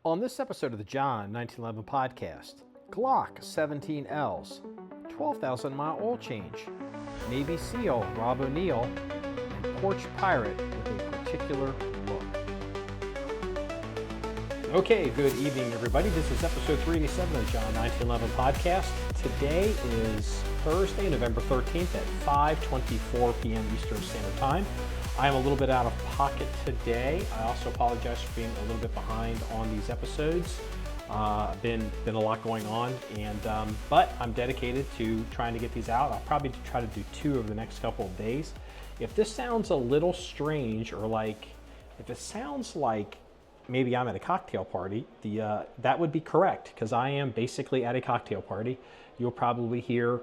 On this episode of the John1911 Podcast, Glock 17Ls, 12,000 mile oil change, Navy SEAL Rob O'Neill, and Porch Pirate with a particular look. Okay, good evening everybody. This is episode 387 of the John1911 Podcast. Today is Thursday, November 13th at 5:24 p.m. Eastern Standard Time. I am a little bit out of pocket today. I also apologize for being a little bit behind on these episodes. Been a lot going on, but I'm dedicated to trying to get these out. I'll probably try to do 2 over the next couple of days. If this sounds a little strange, or if it sounds like maybe I'm at a cocktail party, that would be correct, because I am basically at a cocktail party. You'll probably hear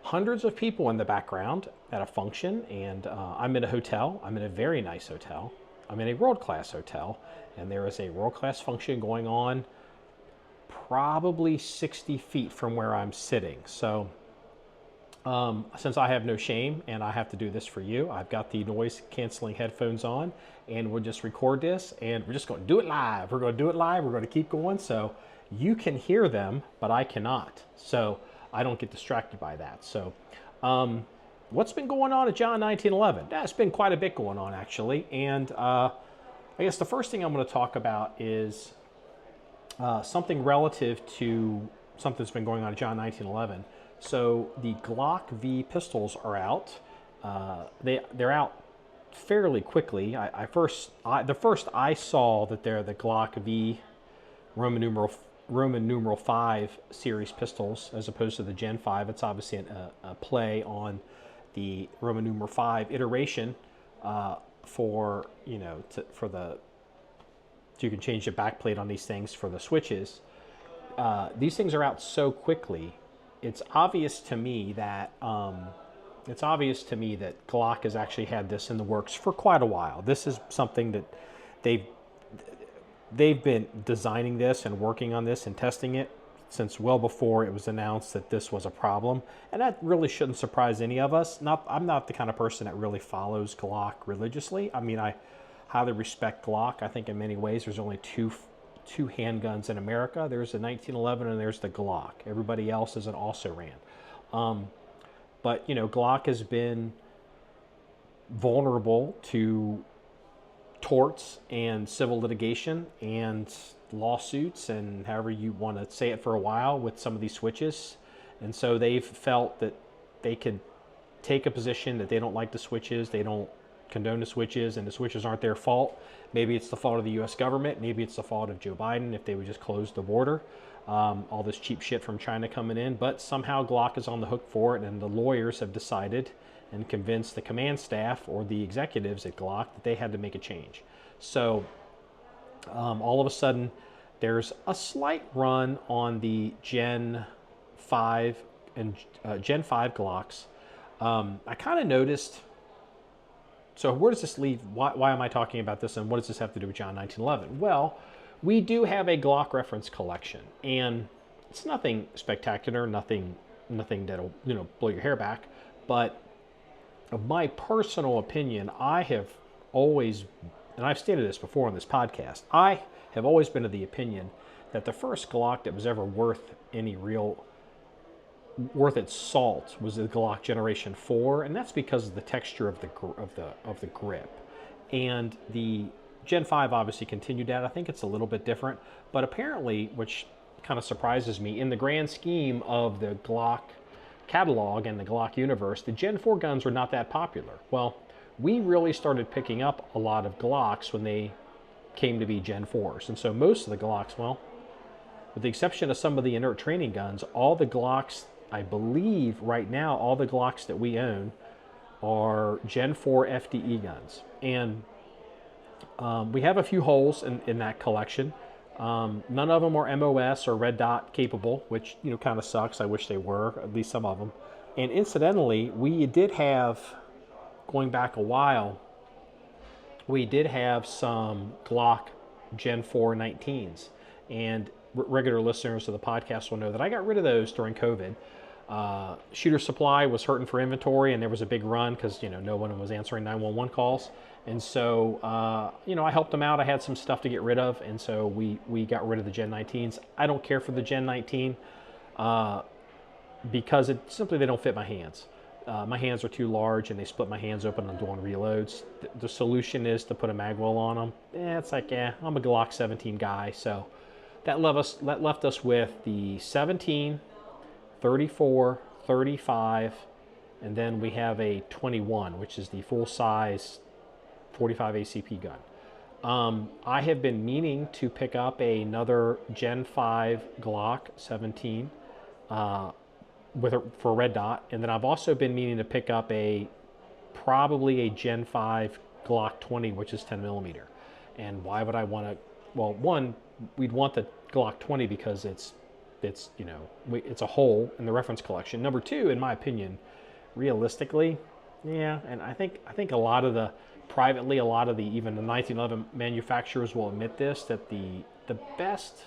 hundreds of people in the background at a function, and I'm in a hotel. I'm in a very nice hotel. I'm in a world-class hotel, and there is a world-class function going on probably 60 feet from where I'm sitting. So since I have no shame and I have to do this for you, I've got the noise-canceling headphones on, and we'll just record this, and we're just going to do it live. We're going to do it live. We're going to keep going, so you can hear them, but I cannot. So I don't get distracted by that. So what's been going on at John1911? That's been quite a bit going on, actually. And I guess the first thing I'm going to talk about is something relative to something that's been going on at John1911. So the Glock V pistols are out. They're out fairly quickly. The first I saw that they're the Glock V Roman numeral 5 series pistols, as opposed to the Gen 5. It's obviously a play on the Roman numeral 5 iteration so you can change the backplate on these things for the switches. These things are out so quickly. It's obvious to me that Glock has actually had this in the works for quite a while. This is something that they've been designing this and working on this and testing it since well before it was announced that this was a problem. And that really shouldn't surprise any of us. I'm not the kind of person that really follows Glock religiously. I mean, I highly respect Glock. I think in many ways there's only two handguns in America. There's the 1911 and there's the Glock. Everybody else is an also-ran. But, Glock has been vulnerable to torts and civil litigation and lawsuits, and however you want to say it, for a while with some of these switches. And so they've felt that they could take a position that they don't like the switches, they don't condone the switches, and the switches aren't their fault. Maybe it's the fault of the U.S. government. Maybe it's the fault of Joe Biden if they would just close the border. All this cheap shit from China coming in. But somehow Glock is on the hook for it, and the lawyers have decided and convinced the command staff or the executives at Glock that they had to make a change. So all of a sudden, there's a slight run on the Gen 5 and Gen 5 Glocks. I kind of noticed. So where does this lead? Why am I talking about this, and what does this have to do with John1911? Well, we do have a Glock reference collection, and it's nothing spectacular, nothing that'll blow your hair back. But of my personal opinion, I have always, and I've stated this before on this podcast, I have always been of the opinion that the first Glock that was ever worth its salt was the Glock Generation 4, and that's because of the texture of the grip. And the Gen 5 obviously continued that. I think it's a little bit different, but apparently, which kind of surprises me, in the grand scheme of the Glock catalog and the Glock universe, the Gen 4 guns were not that popular. Well, we really started picking up a lot of Glocks when they came to be Gen 4s, and so most of the Glocks, well, with the exception of some of the inert training guns, all the Glocks, I believe right now, all the Glocks that we own are Gen 4 FDE guns. And we have a few holes in that collection. None of them are MOS or red dot capable, which kind of sucks. I wish they were, at least some of them. And incidentally, we did have, going back a while, we did have some Glock Gen 4 19s. And regular listeners of the podcast will know that I got rid of those during COVID. Shooter Supply was hurting for inventory, and there was a big run because no one was answering 911 calls. And so, I helped them out. I had some stuff to get rid of, and so we got rid of the Gen 19s. I don't care for the Gen 19 because they don't fit my hands. My hands are too large, and they split my hands open on doing reloads. The solution is to put a mag well on them. It's like, I'm a Glock 17 guy, so that left us with the 17, 34, 35, and then we have a 21, which is the full-size 45 ACP gun. I have been meaning to pick up another Gen 5 Glock 17 for red dot, and then I've also been meaning to pick up probably a Gen 5 Glock 20, which is 10 millimeter. And why would I want to? Well, one, we'd want the Glock 20 because it's a hole in the reference collection. Number two, in my opinion, realistically, and I think a lot of the even the 1911 manufacturers will admit this, that the best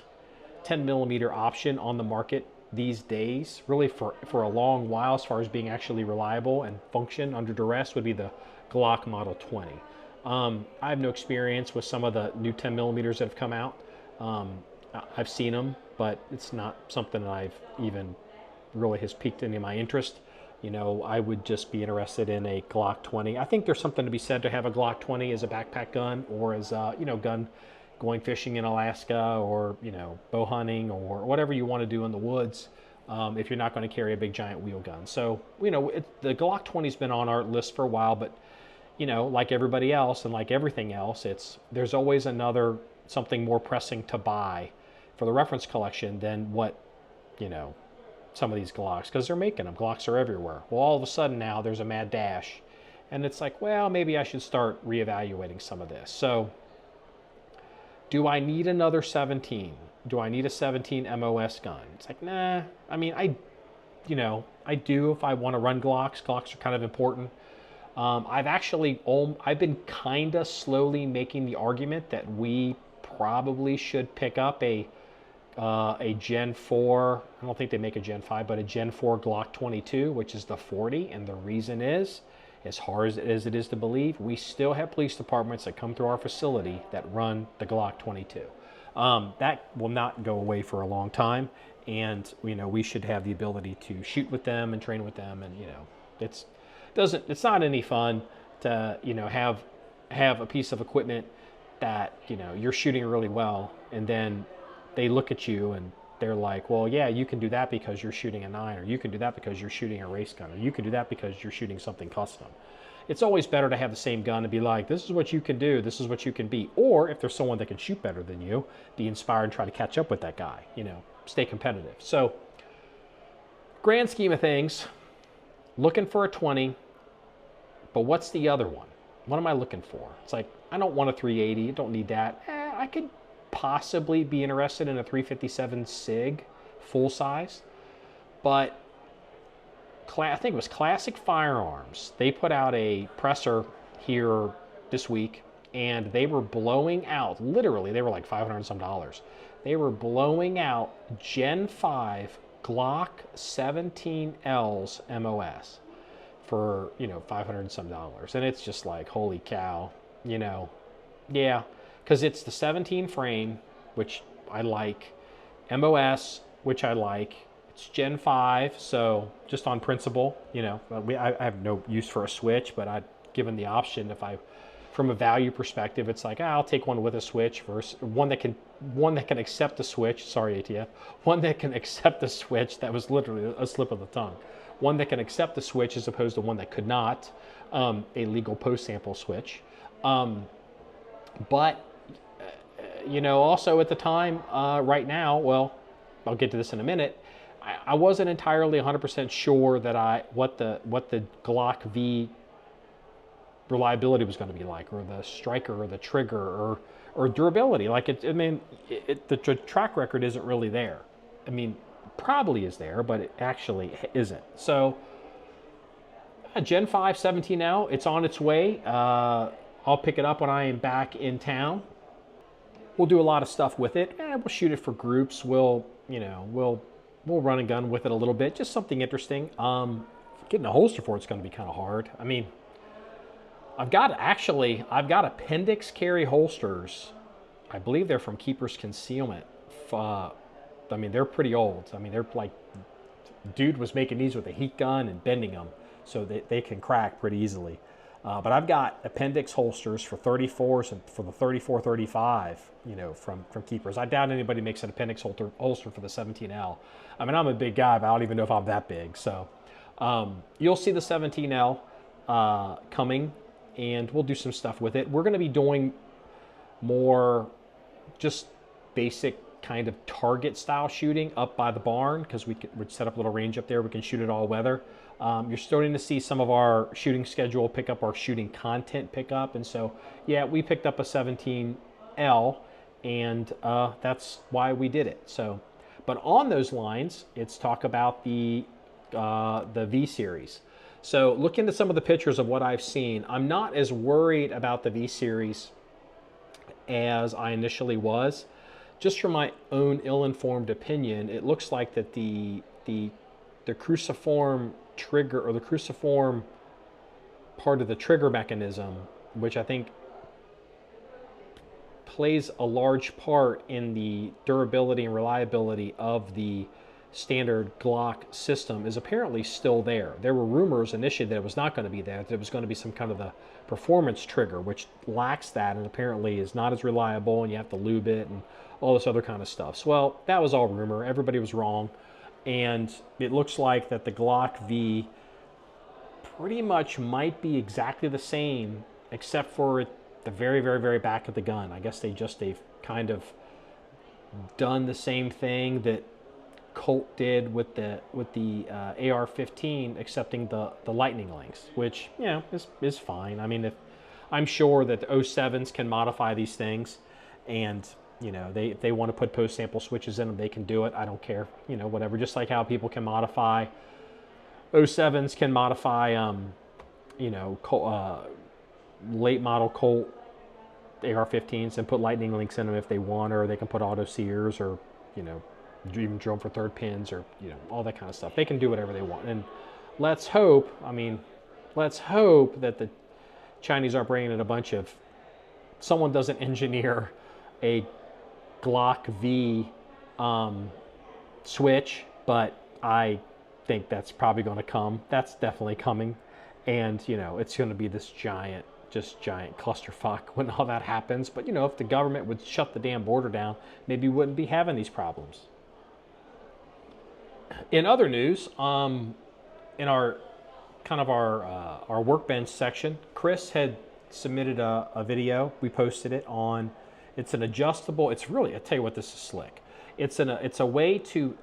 10 millimeter option on the market these days, really for a long while, as far as being actually reliable and function under duress, would be the Glock Model 20. I have no experience with some of the new 10 millimeters that have come out. I've seen them, but it's not something that I've even really has piqued any of my interest. I would just be interested in a Glock 20. I think there's something to be said to have a Glock 20 as a backpack gun, or as a gun going fishing in Alaska, or bow hunting, or whatever you want to do in the woods, if you're not going to carry a big giant wheel gun. So the Glock 20's been on our list for a while, but like everybody else and like everything else, there's always something more pressing to buy for the reference collection than what some of these Glocks, because they're making them. Glocks are everywhere. Well, all of a sudden now there's a mad dash, and it's like, well, maybe I should start reevaluating some of this. So do I need another 17? Do I need a 17 MOS gun? It's like, nah. I mean, I do if I want to run Glocks. Glocks are kind of important. I've been kind of slowly making the argument that we probably should pick up a Gen 4, I don't think they make a Gen 5, but a Gen 4 Glock 22, which is the 40. And the reason is, as hard as it is to believe, we still have police departments that come through our facility that run the Glock 22. That will not go away for a long time. And, we should have the ability to shoot with them and train with them. And, it's not any fun to, have a piece of equipment that, you're shooting really well, and then they look at you and they're like, well, yeah, you can do that because you're shooting a 9, or you can do that because you're shooting a race gun, or you can do that because you're shooting something custom. It's always better to have the same gun and be like, this is what you can do, this is what you can be. Or if there's someone that can shoot better than you, be inspired and try to catch up with that guy, stay competitive. So, grand scheme of things, looking for a 20, but what's the other one? What am I looking for? It's like, I don't want a 380, I don't need that. I could possibly be interested in a 357 SIG full size, but I think it was Classic Firearms. They put out a presser here this week, and they were blowing out, literally, they were like $500 and some dollars. They were blowing out Gen 5 Glock 17Ls MOS for, $500 and some dollars. And it's just like, holy cow, yeah. Because it's the 17 frame, which I like, MOS, which I like. It's Gen 5, so just on principle, I have no use for a switch, but I'd given the option from a value perspective, it's like, I'll take one with a switch versus one that can accept the switch. Sorry, ATF. One that can accept the switch. That was literally a slip of the tongue. One that can accept the switch as opposed to one that could not, a legal post-sample switch. But also at the time, right now, well, I'll get to this in a minute, I wasn't entirely 100% sure that what the Glock V reliability was going to be like, or the striker, or the trigger, or durability. Like, the track record isn't really there. Probably is there, but it actually isn't. So, Gen 5 17L, it's on its way. I'll pick it up when I am back in town. We'll do a lot of stuff with it. We'll shoot it for groups. We'll run a gun with it a little bit. Just something interesting. Getting a holster for it's going to be kind of hard. I've got appendix carry holsters. I believe they're from Keeper's Concealment. I mean, they're pretty old. I mean, they're like, dude was making these with a heat gun and bending them so they can crack pretty easily. But I've got appendix holsters for 34s and for the 34, 35, from Keepers. I doubt anybody makes an appendix holster for the 17L. I mean, I'm a big guy, but I don't even know if I'm that big. So you'll see the 17L coming, and we'll do some stuff with it. We're going to be doing more just basic kind of target style shooting up by the barn, because we'd set up a little range up there. We can shoot it all weather. You're starting to see some of our shooting schedule pick up, our shooting content pick up. And so, yeah, we picked up a 17L, and that's why we did it. So, but on those lines, it's talk about the V series. So look into some of the pictures of what I've seen. I'm not as worried about the V series as I initially was. Just from my own ill-informed opinion, it looks like that the cruciform trigger, or the cruciform part of the trigger mechanism, which I think plays a large part in the durability and reliability of the standard Glock system, is apparently still there. There were rumors initially that it was not going to be there, that it was going to be some kind of the performance trigger, which lacks that and apparently is not as reliable, and you have to lube it and all this other kind of stuff. So, well, that was all rumor. Everybody was wrong. And it looks like that the Glock V pretty much might be exactly the same, except for the very, very, very back of the gun. I guess they've kind of done the same thing that Colt did with the AR-15, excepting the lightning links, which is fine. I mean, I'm sure that the 07s can modify these things, and if they want to put post sample switches in them, they can do it. I don't care, whatever. Just like how people can modify 07s, can modify late model Colt AR-15s and put lightning links in them if they want, or they can put auto sears, or even drill them for third pins, or all that kind of stuff. They can do whatever they want. And let's hope that the Chinese aren't bringing in a bunch of, someone doesn't engineer a Glock V switch, but I think that's probably going to come. That's definitely coming. And it's going to be this giant clusterfuck when all that happens. But if the government would shut the damn border down, maybe we wouldn't be having these problems. In other news, in our workbench section, Chris had submitted a video. We posted it on. It's an adjustable. It's really, I tell you what, this is slick. It's a way to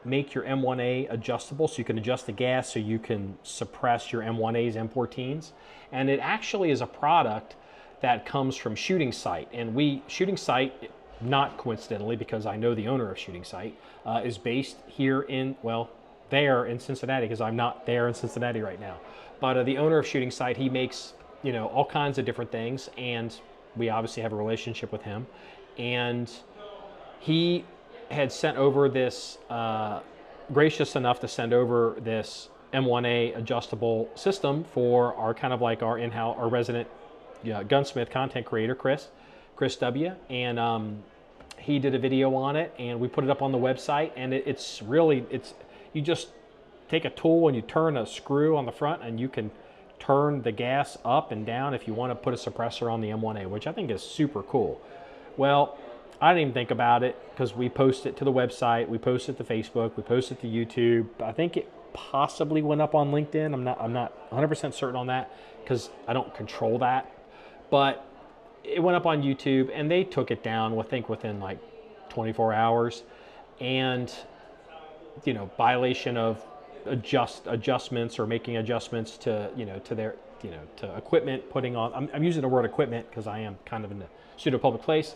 make your M1A adjustable, so you can adjust the gas, so you can suppress your M1As, M14s. And it actually is a product that comes from Shooting Sight. And Shooting Sight, not coincidentally, because I know the owner of Shooting Sight, is based here there in Cincinnati, because I'm not there in Cincinnati right now. But the owner of Shooting Sight, he makes all kinds of different things, and we obviously have a relationship with him. And he had sent over this, gracious enough to send over this M1A adjustable system for our our in-house, our resident gunsmith content creator, Chris W. And he did a video on it, and we put it up on the website. And it's you just take a tool and you turn a screw on the front, and you can turn the gas up and down if you want to put a suppressor on the M1A, which I think is super cool. Well, I didn't even think about it, because we post it to the website, we post it to Facebook, we post it to YouTube. I think it possibly went up on LinkedIn. I'm not 100% certain on that, because I don't control that. But it went up on YouTube, and they took it down, I think, within like 24 hours. And violation of adjustments, or making adjustments to to equipment, putting on, I'm using the word equipment because I am kind of in a pseudo public place,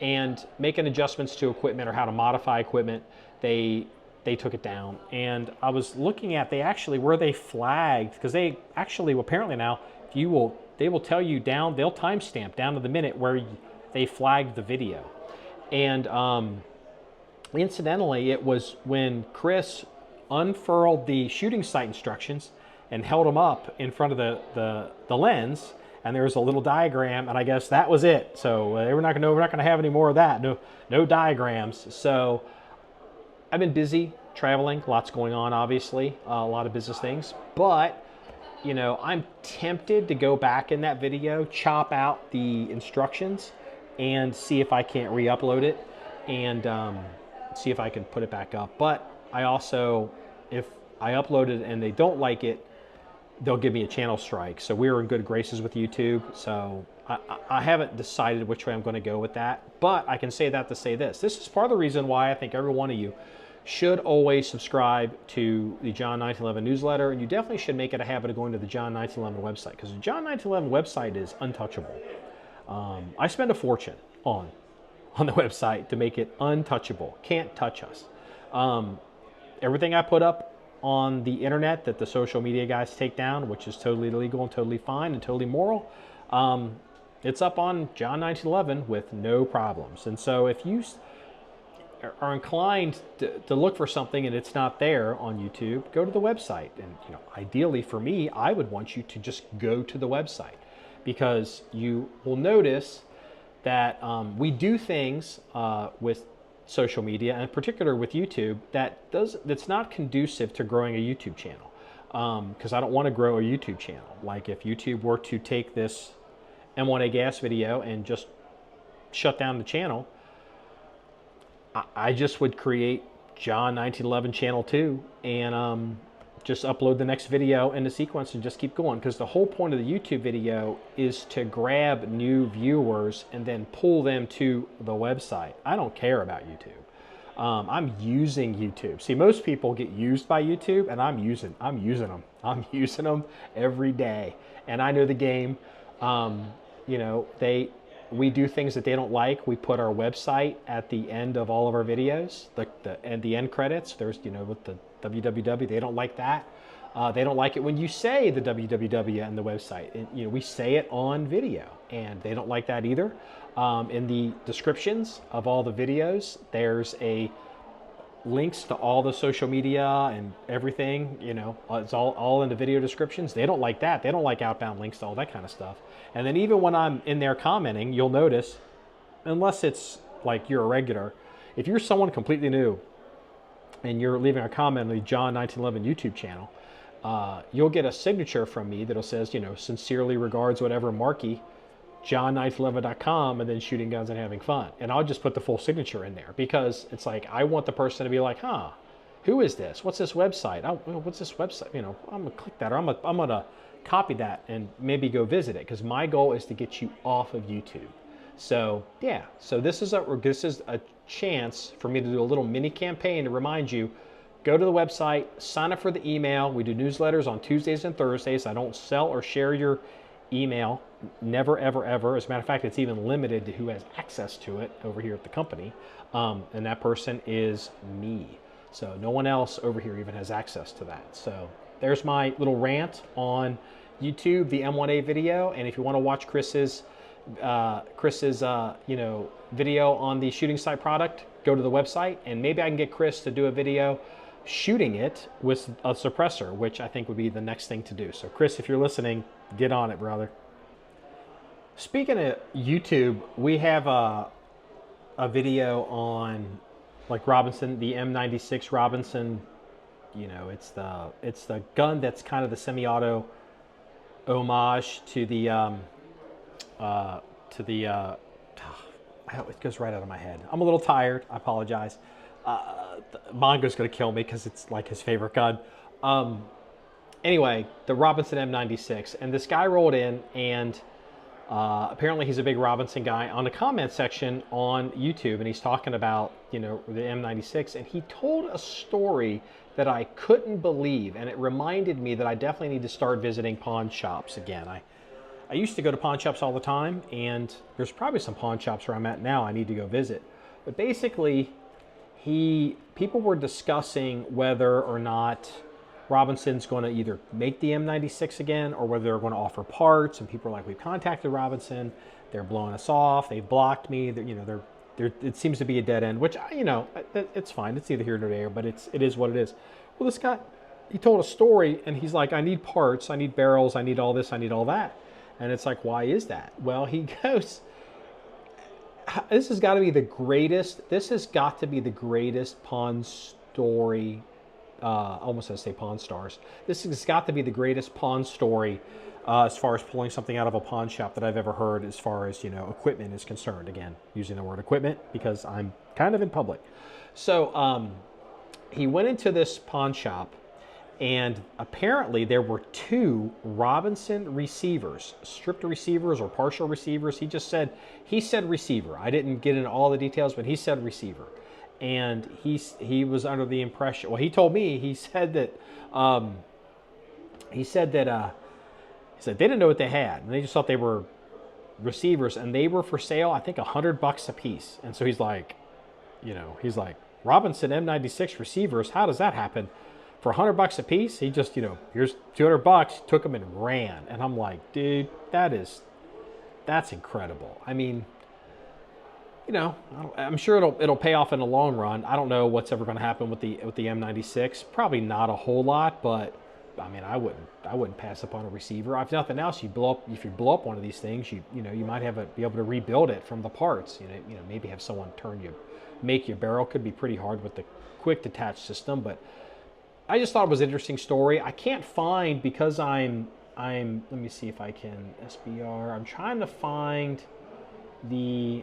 and making adjustments to equipment, or how to modify equipment. They took it down. And I was looking at, where they flagged, because they actually, apparently now, they will tell you down, they'll timestamp down to the minute where they flagged the video. And incidentally, it was when Chris unfurled the Shooting Sight instructions and held them up in front of the lens and there's a little diagram, and I guess that was it. So we're not gonna have any more of that. No diagrams. So I've been busy traveling, lots going on, obviously, a lot of business things, but I'm tempted to go back in that video, chop out the instructions, and see if I can't re-upload it, and see if I can put it back up. But I also, if I upload it and they don't like it, they'll give me a channel strike. So we're in good graces with YouTube. So I haven't decided which way I'm going to go with that. But I can say that to say this. This is part of the reason why I think every one of you should always subscribe to the John1911 newsletter. And you definitely should make it a habit of going to the John1911 website, because the John1911 website is untouchable. I spend a fortune on the website to make it untouchable. Can't touch us. Everything I put up on the internet that the social media guys take down, which is totally legal and totally fine and totally moral, it's up on John1911 with no problems. And so if you are inclined to look for something and it's not there on YouTube, go to the website. And ideally for me, I would want you to just go to the website, because you will notice that we do things with social media, and in particular with YouTube, that's not conducive to growing a YouTube channel. Because I don't want to grow a YouTube channel. Like if YouTube were to take this M1A gas video and just shut down the channel, I just would create John1911 channel 2 and just upload the next video in the sequence and just keep going. Because the whole point of the YouTube video is to grab new viewers and then pull them to the website. I don't care about YouTube. I'm using YouTube. See, most people get used by YouTube, and I'm using them. I'm using them every day, and I know the game. We do things that they don't like. We put our website at the end of all of our videos, the end credits. There's with the www. They don't like that. They don't like it when you say the www and the website. And, we say it on video, and they don't like that either. In the descriptions of all the videos, there's links to all the social media and everything. It's all in the video descriptions. They don't like that. They don't like outbound links to all that kind of stuff. And then even when I'm in there commenting, you'll notice, unless it's like you're a regular, if you're someone completely new and you're leaving a comment on the John1911 YouTube channel, you'll get a signature from me that'll says, sincerely regards whatever Marky, John1911.com, and then shooting guns and having fun. And I'll just put the full signature in there, because it's like, I want the person to be like, who is this? What's this website? What's this website? I'm gonna click that, or I'm gonna copy that and maybe go visit it, because my goal is to get you off of YouTube. So yeah, so this is a chance for me to do a little mini campaign to remind you, go to the website, sign up for the email. We do newsletters on Tuesdays and Thursdays. I don't sell or share your email, never, ever, ever. As a matter of fact, it's even limited to who has access to it over here at the company, and that person is me. So no one else over here even has access to that. So there's my little rant on YouTube, the M1A video. And if you want to watch Chris's video on the shooting sight product, go to the website, and maybe I can get Chris to do a video shooting it with a suppressor, which I think would be the next thing to do. So Chris, if you're listening, get on it, brother. Speaking of YouTube, we have a video on like Robinson, the M96 Robinson. It's the gun that's kind of the semi-auto homage to the it goes right out of my head. I'm a little tired. I apologize. Mongo's gonna kill me because it's like his favorite gun. Anyway, the Robinson M96, and this guy rolled in, and apparently he's a big Robinson guy, on the comment section on YouTube, and he's talking about the M96, and he told a story that I couldn't believe, and it reminded me that I definitely need to start visiting pawn shops again. I used to go to pawn shops all the time, and there's probably some pawn shops where I'm at now I need to go visit. But basically, people were discussing whether or not Robinson's going to either make the M96 again, or whether they're going to offer parts. And people are like, we've contacted Robinson, they're blowing us off, they've blocked me. It seems to be a dead end, which it's fine. It's neither here nor there, but it is what it is. Well, this guy, he told a story, and he's like, I need parts, I need barrels, I need all this, I need all that. And it's like, why is that? Well, he goes, this has got to be the greatest Pawn story. Almost as I say Pawn Stars. This has got to be the greatest pawn story as far as pulling something out of a pawn shop that I've ever heard as far as, equipment is concerned. Again, using the word equipment because I'm kind of in public. So he went into this pawn shop, and apparently there were 2 Robinson receivers, stripped receivers or partial receivers. He said receiver. I didn't get into all the details, but he said receiver. And he was under the impression, well, he told me, he said that they didn't know what they had, and they just thought they were receivers, and they were for sale, I think $100 a piece. And so he's like, Robinson M96 receivers, how does that happen? For $100 a piece? He just, here's $200, took them and ran. And I'm like, dude, that's incredible. I mean, I'm sure it'll pay off in the long run. I don't know what's ever going to happen with the M96. Probably not a whole lot, but I mean, I wouldn't pass up on a receiver. If nothing else, if you blow up one of these things, you might be able to rebuild it from the parts. Maybe have someone make your barrel. Could be pretty hard with the quick detach system, but I just thought it was an interesting story. I can't find, because I'm let me see if I can SBR. I'm trying to find the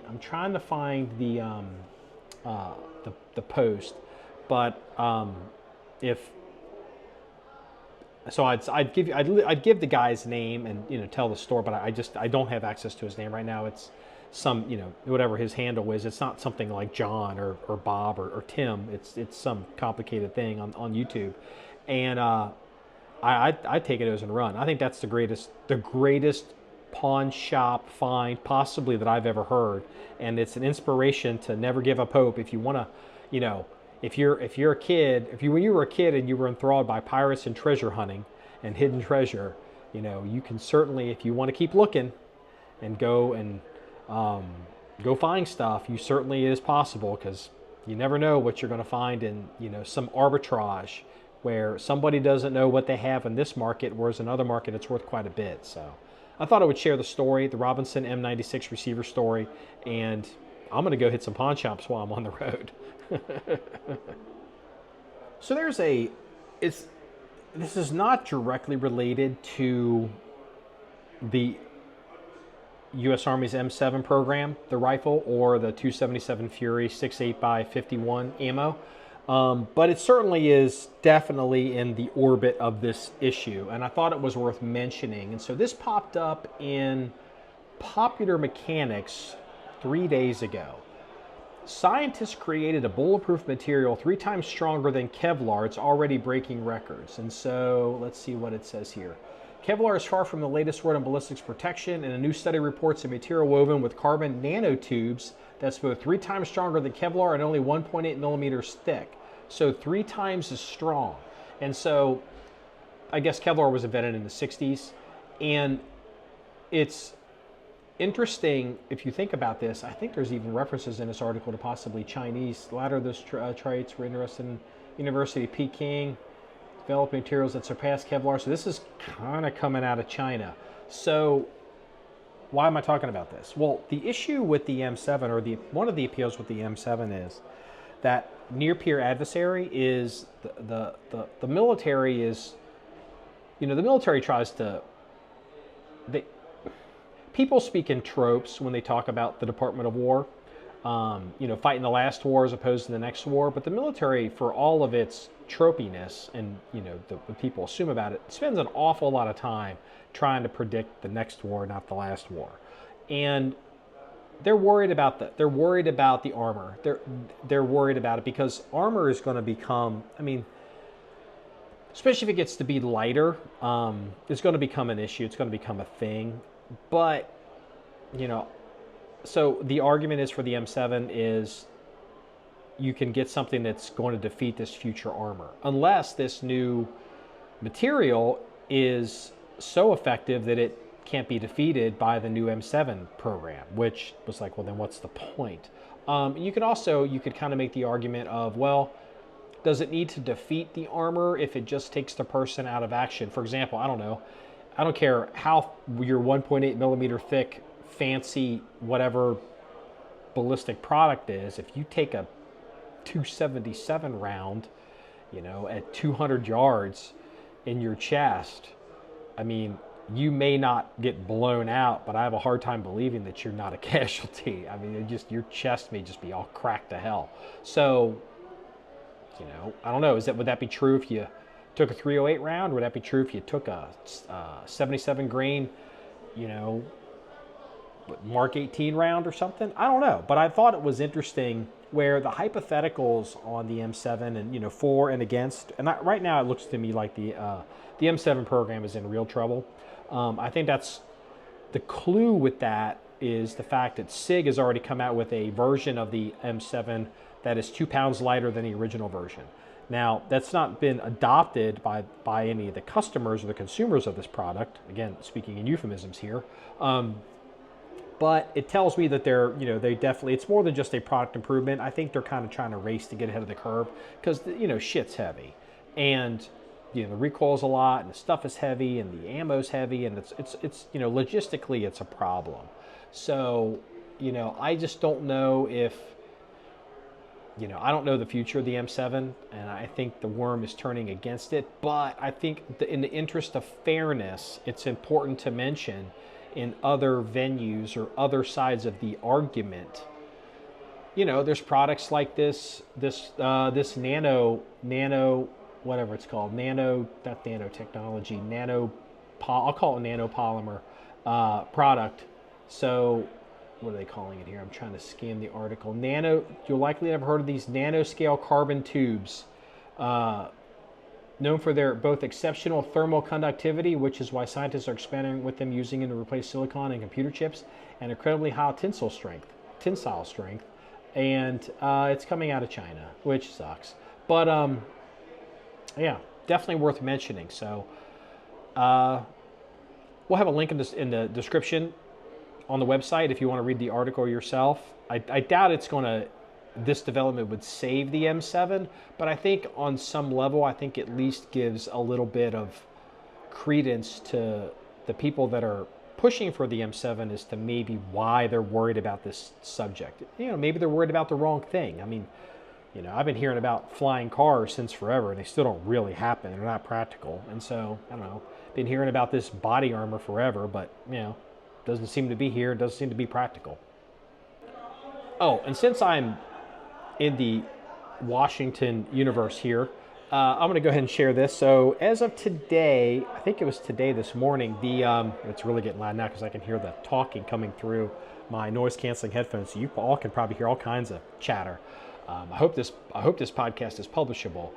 post, but I'd give the guy's name and tell the store, but I don't have access to his name right now. It's some whatever his handle is. It's not something like John or Bob or Tim. It's some complicated thing on YouTube, and I take it as a run. I think that's the greatest pawn shop find possibly that I've ever heard, and it's an inspiration to never give up hope. If you want to, if you're a kid, when you were a kid and you were enthralled by pirates and treasure hunting and hidden treasure, you can certainly, if you want to keep looking and go find stuff, you certainly, it is possible, because you never know what you're going to find in some arbitrage where somebody doesn't know what they have in this market, whereas another market it's worth quite a bit. So I thought I would share the story, the Robinson M96 receiver story, and I'm going to go hit some pawn shops while I'm on the road. So this is not directly related to the U.S. Army's M7 program, the rifle, or the 277 Fury 6.8x51 ammo. But it certainly is definitely in the orbit of this issue, and I thought it was worth mentioning. And so this popped up in Popular Mechanics 3 days ago. Scientists created a bulletproof material 3 times stronger than Kevlar. It's already breaking records. And so let's see what it says here. Kevlar is far from the latest word on ballistics protection, and a new study reports a material woven with carbon nanotubes that's both 3 times stronger than Kevlar and only 1.8 millimeters thick. So 3 times as strong. And so I guess Kevlar was invented in the 60s. And it's interesting if you think about this. I think there's even references in this article to possibly Chinese. A lot of those traits were interested in University of Peking, developing materials that surpass Kevlar. So this is kind of coming out of China. So why am I talking about this? Well, the issue with the M7, or one of the appeals with the M7, is that near-peer adversary is the military is, the military tries to, people speak in tropes when they talk about the Department of War, fighting the last war as opposed to the next war. But the military, for all of its tropiness and the people assume about it, spends an awful lot of time trying to predict the next war, not the last war. And they're worried about the armor. They're worried about it because armor is going to become, especially if it gets to be lighter, it's going to become an issue. It's going to become a thing. But, so the argument is for the M7 is you can get something that's going to defeat this future armor, unless this new material is so effective that it can't be defeated by the new M7 program, which was like, well, then what's the point? You could kind of make the argument of, well, does it need to defeat the armor if it just takes the person out of action? For example, I don't know, I don't care how your 1.8 millimeter thick, fancy, whatever ballistic product is, if you take a 277 round, at 200 yards in your chest, I mean, you may not get blown out, but I have a hard time believing that you're not a casualty. I mean, your chest may just be all cracked to hell. So, I don't know. Would that be true if you took a 308 round? Would that be true if you took a 77 grain, Mark 18 round or something? I don't know. But I thought it was interesting where the hypotheticals on the M7 and, for and against, and right now it looks to me like the M7 program is in real trouble. I think that's the clue with that is the fact that SIG has already come out with a version of the M7 that is 2 pounds lighter than the original version. Now, that's not been adopted by any of the customers or the consumers of this product. Again, speaking in euphemisms here. But it tells me that they definitely, it's more than just a product improvement. I think they're kind of trying to race to get ahead of the curve because, shit's heavy. And, the recoil's a lot and the stuff is heavy and the ammo's heavy and it's logistically it's a problem. So, I just don't know if, I don't know the future of the M7, and I think the worm is turning against it. But I think in the interest of fairness, it's important to mention in other venues or other sides of the argument, there's products like this nano, whatever it's called, not nanotechnology, I'll call it nanopolymer product. So what are they calling it here? I'm trying to scan the article. You'll likely have heard of these nanoscale carbon tubes, known for their both exceptional thermal conductivity, which is why scientists are experimenting with them using them to replace silicon in computer chips, and incredibly high tensile strength. And it's coming out of China, which sucks. But yeah, definitely worth mentioning. So we'll have a link in the description on the website if you want to read the article yourself. I doubt this development would save the M7, but I think on some level, I think at least gives a little bit of credence to the people that are pushing for the M7 as to maybe why they're worried about this subject. Maybe they're worried about the wrong thing. I mean, I've been hearing about flying cars since forever, and they still don't really happen. They're not practical. And so, I don't know, been hearing about this body armor forever, but, doesn't seem to be here. It doesn't seem to be practical. Oh, and since I'm in the Washington universe here, I'm going to go ahead and share this. So as of today, I think it was today this morning, it's really getting loud now because I can hear the talking coming through my noise-canceling headphones. So you all can probably hear all kinds of chatter. I hope this podcast is publishable.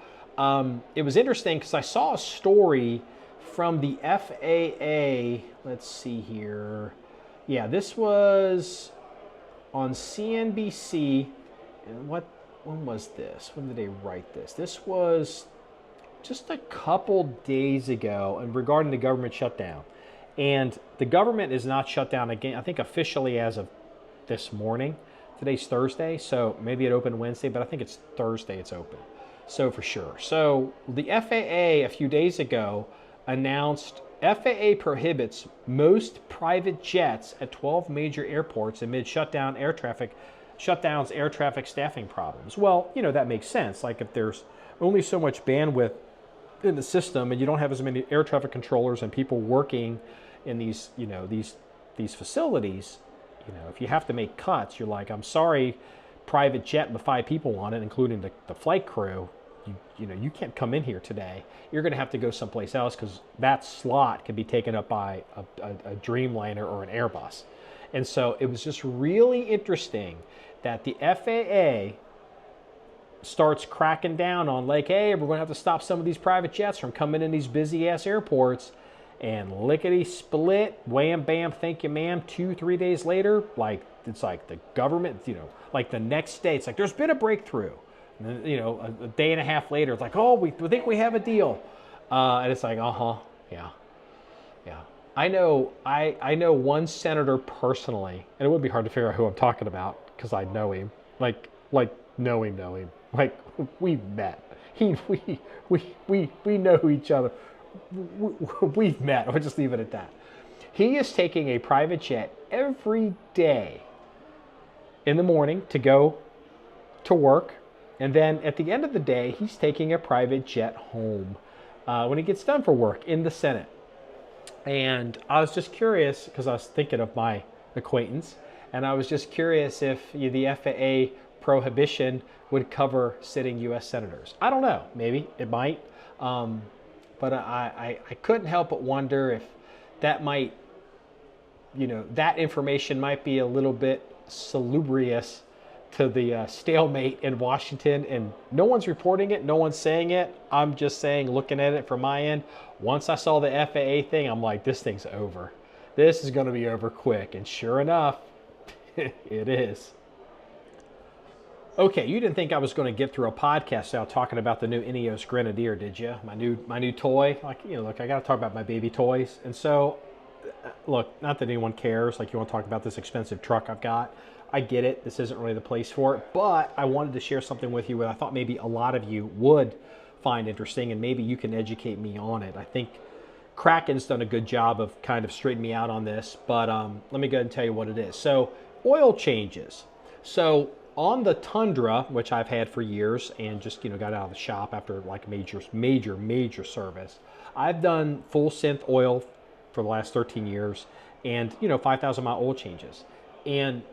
It was interesting because I saw a story from the FAA. Let's see here. Yeah, this was on CNBC. And when was this? When did they write this? This was just a couple days ago, and regarding the government shutdown. And the government is not shut down again, I think officially as of this morning. Today's Thursday, so maybe it opened Wednesday, but I think it's Thursday it's open. So for sure. So the FAA a few days ago announced FAA prohibits most private jets at 12 major airports amid shutdowns, air traffic staffing problems. Well, that makes sense. Like if there's only so much bandwidth in the system and you don't have as many air traffic controllers and people working in these facilities, if you have to make cuts, you're like, I'm sorry, private jet with 5 people on it, including the flight crew, you can't come in here today. You're going to have to go someplace else because that slot can be taken up by a Dreamliner or an Airbus. And so it was just really interesting that the FAA starts cracking down on like, hey, we're going to have to stop some of these private jets from coming in these busy-ass airports. And lickety-split, wham, bam, thank you, ma'am, 2-3 days later, it's like the government, like the next day, it's like there's been a breakthrough. And then, a day and a half later, it's like, oh, we think we have a deal. And it's like, yeah. I know one senator personally, and it would be hard to figure out who I'm talking about because I know him, like know him. Like we've met. We know each other. we've met. I'll just leave it at that. He is taking a private jet every day in the morning to go to work. And then at the end of the day, he's taking a private jet home when he gets done for work in the Senate. And I was just curious because I was thinking of my acquaintance, and I was just curious if the FAA prohibition would cover sitting U.S. senators. I don't know. Maybe it might. But I couldn't help but wonder if that might, that information might be a little bit salubrious to the stalemate in Washington, and no one's reporting it, no one's saying it. I'm just saying, looking at it from my end, once I saw the FAA thing, I'm like, this thing's over. This is going to be over quick, and sure enough, it is. Okay, you didn't think I was going to get through a podcast now talking about the new Ineos Grenadier, did you? My new toy. Look, I got to talk about my baby toys. And so, look, not that anyone cares. Like, you want to talk about this expensive truck I've got. I get it. This isn't really the place for it. But I wanted to share something with you that I thought maybe a lot of you would find interesting, and maybe you can educate me on it. I think Kraken's done a good job of kind of straightening me out on this. But let me go ahead and tell you what it is. So, oil changes. So, on the Tundra, which I've had for years and just, got out of the shop after like major service, I've done full synth oil for the last 13 years and, 5,000 mile oil changes. And,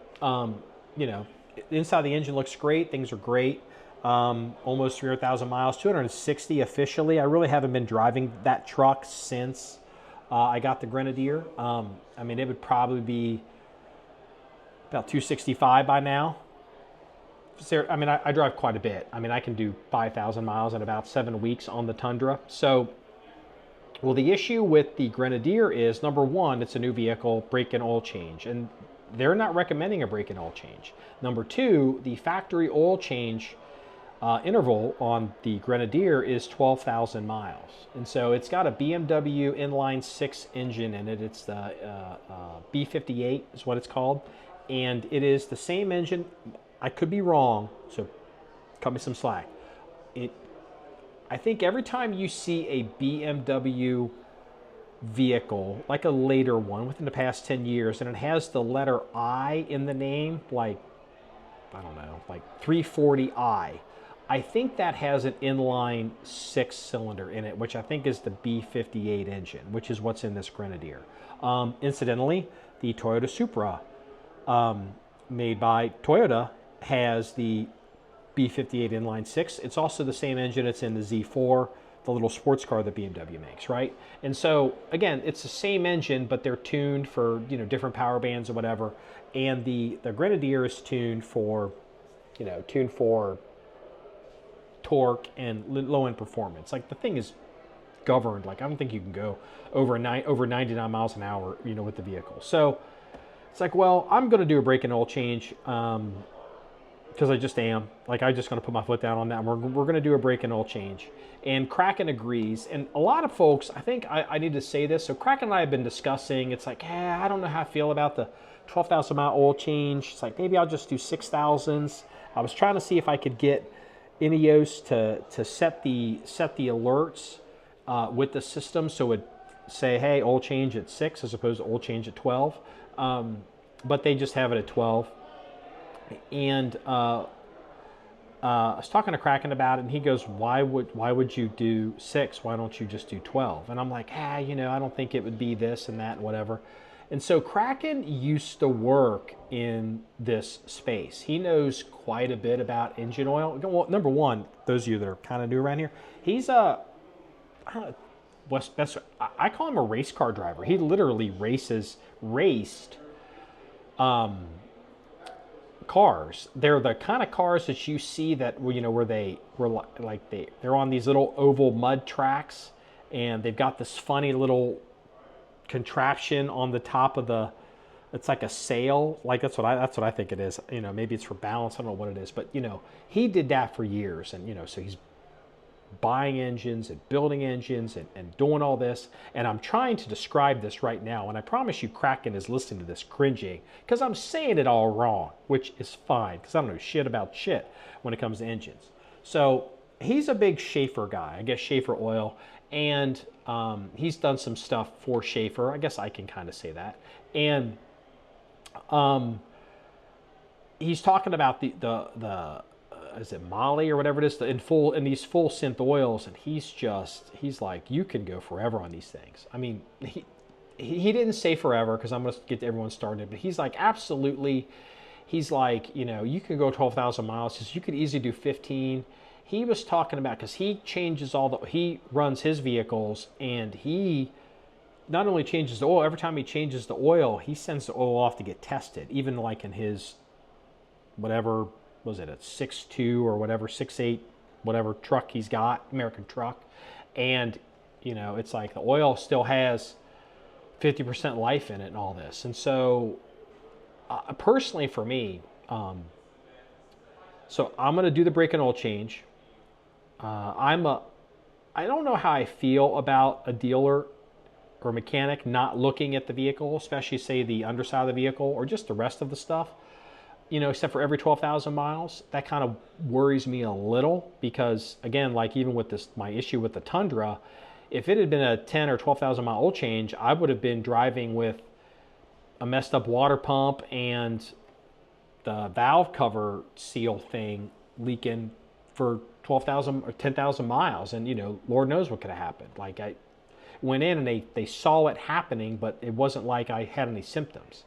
inside the engine looks great. Things are great. Almost 300,000 miles, 260 officially. I really haven't been driving that truck since I got the Grenadier. It would probably be about 265 by now. I drive quite a bit. I can do 5,000 miles in about 7 weeks on the Tundra. So, well, the issue with the Grenadier is, number one, it's a new vehicle, brake and oil change. And they're not recommending a brake and oil change. Number two, the factory oil change interval on the Grenadier is 12,000 miles. And so it's got a BMW inline 6 engine in it. It's the B58 is what it's called. And it is the same engine. I could be wrong, so cut me some slack. I think every time you see a BMW vehicle, like a later one within the past 10 years, and it has the letter I in the name, like 340i, I think that has an inline 6-cylinder in it, which I think is the B58 engine, which is what's in this Grenadier. Incidentally, the Toyota Supra, made by Toyota, has the B58 inline 6. It's also the same engine it's in the Z4, the little sports car that BMW makes, right? And so, again, it's the same engine, but they're tuned for, different power bands or whatever. And the Grenadier is tuned for torque and low-end performance. Like, the thing is governed. Like, I don't think you can go over 99 miles an hour, with the vehicle. So it's like, well, I'm going to do a brake and oil change, because I just am. Like, I'm just going to put my foot down on that. And we're going to do a brake and oil change. And Kraken agrees. And a lot of folks, I think I need to say this. So Kraken and I have been discussing. It's like, I don't know how I feel about the 12,000 mile oil change. It's like, maybe I'll just do 6,000s. I was trying to see if I could get Ineos to set the alerts with the system, so it would say, hey, oil change at 6 as opposed to oil change at 12. But they just have it at 12. And I was talking to Kraken about it, and he goes, why would you do 6? Why don't you just do 12? And I'm like, I don't think it would be this and that and whatever. And so Kraken used to work in this space. He knows quite a bit about engine oil. Well, number one, those of you that are kind of new around here, he's I call him a race car driver. He literally raced cars. They're the kind of cars that you see that where they're on these little oval mud tracks, and they've got this funny little contraption on the top of it's like a sail. Like that's what I think it is. Maybe it's for balance. I don't know what it is, but he did that for years, and so he's buying engines and building engines and doing all this. And I'm trying to describe this right now, and I promise you Kraken is listening to this cringing because I'm saying it all wrong, which is fine because I don't know shit about shit when it comes to engines. So he's a big Schaefer guy. I guess Schaefer Oil, and he's done some stuff for Schaefer. I guess I can kind of say that. And he's talking about the is it Molly or whatever it is in these full synth oils, and he's like, you can go forever on these things. I mean, he didn't say forever because I'm going to get everyone started, but he's like, absolutely. He's like, you can go 12,000 miles. Says you could easily do 15. He was talking about, because he runs his vehicles, and he not only changes the oil, every time he changes the oil, he sends the oil off to get tested. Even like in his, whatever, was it a 6.2 or whatever, 6.8, whatever truck he's got, American truck. And, it's like the oil still has 50% life in it and all this. And so, personally for me, so I'm going to do the brake and oil change. I don't know how I feel about a dealer or mechanic not looking at the vehicle, especially say the underside of the vehicle or just the rest of the stuff, except for every 12,000 miles. That kind of worries me a little because, again, like even with my issue with the Tundra, if it had been a 10 or 12,000 mile oil change, I would have been driving with a messed up water pump and the valve cover seal thing leaking for 12,000 or 10,000 miles. And, Lord knows what could have happened. Like I went in and they saw it happening, but it wasn't like I had any symptoms.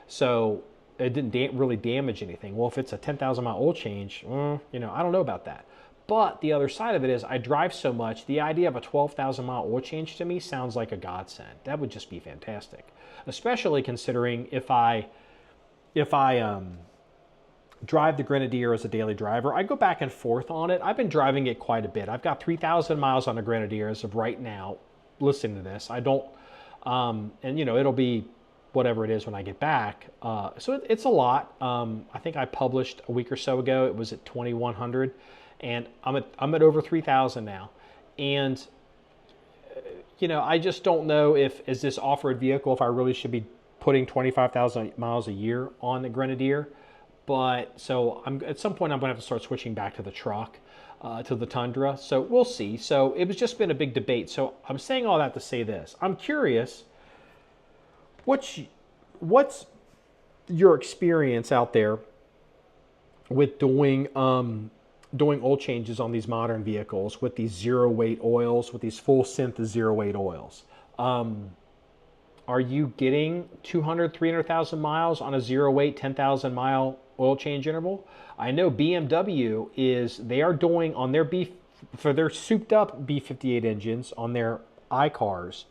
So it didn't really damage anything. Well, if it's a 10,000 mile oil change, I don't know about that. But the other side of it is I drive so much, the idea of a 12,000 mile oil change to me sounds like a godsend. That would just be fantastic. Especially considering if I drive the Grenadier as a daily driver, I go back and forth on it. I've been driving it quite a bit. I've got 3,000 miles on the Grenadier as of right now, listening to this. I don't, and it'll be whatever it is when I get back. So it's a lot. I think I published a week or so ago. It was at 2,100, and I'm at over 3,000 now. And I just don't know as this off-road vehicle, if I really should be putting 25,000 miles a year on the Grenadier. But so at some point I'm going to have to start switching back to the truck, to the Tundra. So we'll see. So it was just been a big debate. So I'm saying all that to say this. I'm curious, what's your experience out there with doing oil changes on these modern vehicles with these zero weight oils, with these full synth zero weight oils? Are you getting 200, 300,000 miles on a zero weight 10,000 mile oil change interval? I know BMW they are doing on their for their souped up B58 engines on their iCars,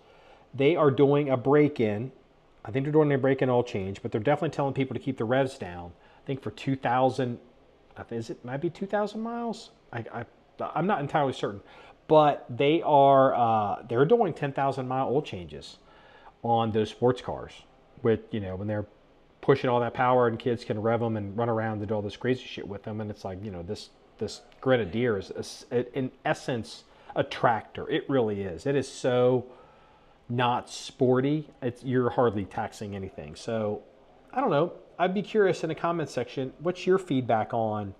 they are doing a break-in. I think they're doing a break-in oil change, but they're definitely telling people to keep the revs down. I think for 2,000, might be 2,000 miles? I'm not entirely certain, but they're doing 10,000 mile oil changes on those sports cars with, when they're pushing all that power and kids can rev them and run around and do all this crazy shit with them. And it's like, this Grenadier is in essence a tractor. It really is. It is so not sporty. You're hardly taxing anything. So I don't know. I'd be curious in the comment section, what's your feedback on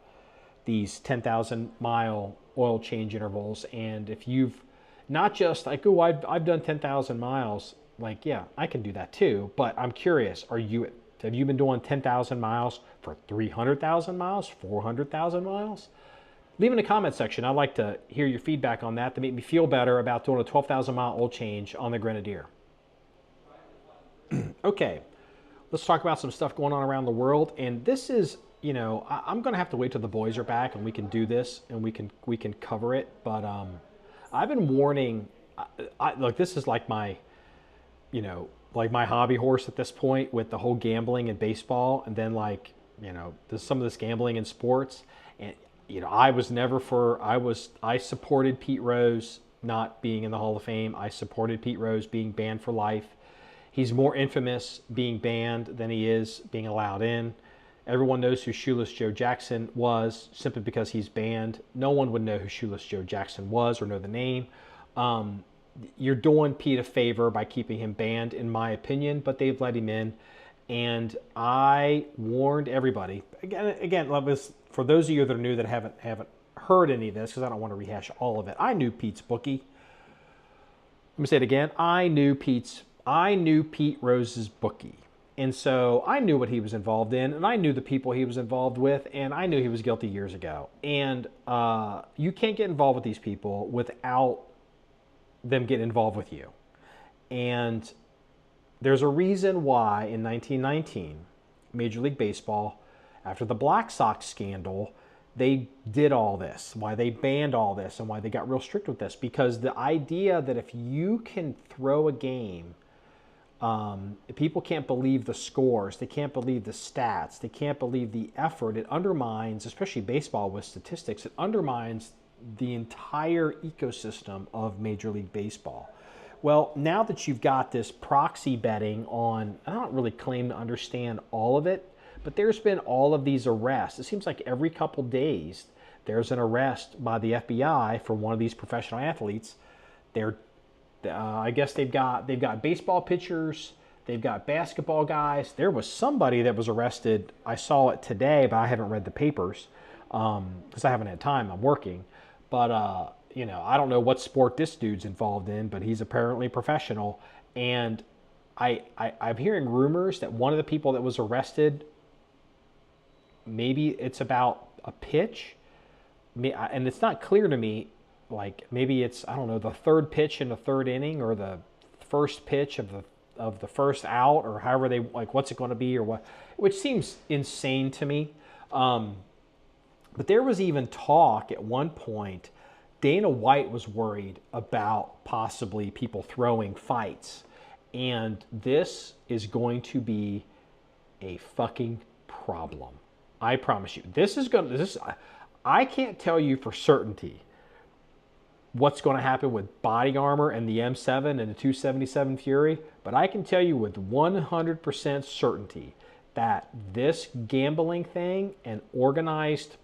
these 10,000 mile oil change intervals? And if you've not just like, oh, I've done 10,000 miles, like, yeah, I can do that too. But I'm curious, have you been doing 10,000 miles for 300,000 miles, 400,000 miles? Leave in the comment section. I'd like to hear your feedback on that to make me feel better about doing a 12,000 mile oil change on the Grenadier. Okay, let's talk about some stuff going on around the world. And this is, I'm going to have to wait till the boys are back and we can do this and we can cover it. But I've been warning. Look, this is like my hobby horse at this point with the whole gambling and baseball, and then there's some of this gambling in sports. And I supported Pete Rose not being in the Hall of Fame. I supported Pete Rose being banned for life. He's more infamous being banned than he is being allowed in. Everyone knows who Shoeless Joe Jackson was simply because he's banned. No one would know who Shoeless Joe Jackson was or know the name. You're doing Pete a favor by keeping him banned, in my opinion, but they've let him in. And I warned everybody. Again, for those of you that are new that haven't heard any of this, because I don't want to rehash all of it, I knew Pete's bookie. Let me say it again. I knew Pete Rose's bookie. And so I knew what he was involved in, and I knew the people he was involved with, and I knew he was guilty years ago. And you can't get involved with these people without them getting involved with you. And there's a reason why in 1919, Major League Baseball, after the Black Sox scandal, they did all this, why they banned all this, and why they got real strict with this. Because the idea that if you can throw a game, people can't believe the scores, they can't believe the stats, they can't believe the effort, it undermines, especially baseball with statistics, it undermines the entire ecosystem of Major League Baseball. Well, now that you've got this proxy betting on, I don't really claim to understand all of it, but there's been all of these arrests. It seems like every couple days there's an arrest by the FBI for one of these professional athletes. I guess they've got baseball pitchers, they've got basketball guys. There was somebody that was arrested. I saw it today, but I haven't read the papers because I haven't had time. I'm working. But, I don't know what sport this dude's involved in, but he's apparently professional. And I'm hearing rumors that one of the people that was arrested, maybe it's about a pitch. And it's not clear to me. Like maybe it's, I don't know, the third pitch in the third inning or the first pitch of the first out, or however they, like, what's it going to be or what, which seems insane to me. But there was even talk at one point, Dana White was worried about possibly people throwing fights. And this is going to be a fucking problem. I promise you. I can't tell you for certainty what's going to happen with body armor and the M7 and the 277 Fury, but I can tell you with 100% certainty that this gambling thing and organized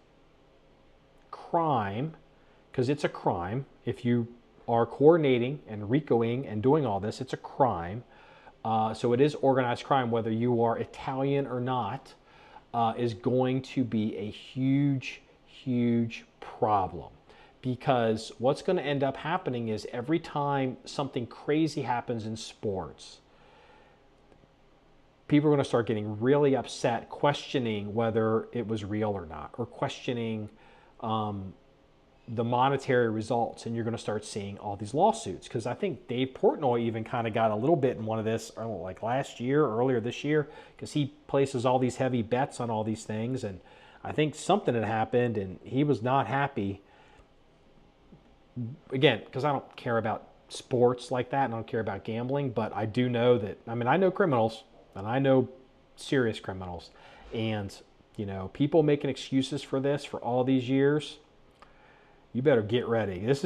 crime, because it's a crime, if you are coordinating and RICOing and doing all this, it's a crime. So it is organized crime, whether you are Italian or not, is going to be a huge, huge problem. Because what's going to end up happening is every time something crazy happens in sports, people are going to start getting really upset, questioning whether it was real or not, or questioning the monetary results. And you're going to start seeing all these lawsuits. Because I think Dave Portnoy even kind of got a little bit in one of this, like last year or earlier this year, because he places all these heavy bets on all these things. And I think something had happened and he was not happy. Again, because I don't care about sports like that and I don't care about gambling, but I do know that, I know criminals and I know serious criminals, and, people making excuses for this for all these years, you better get ready. This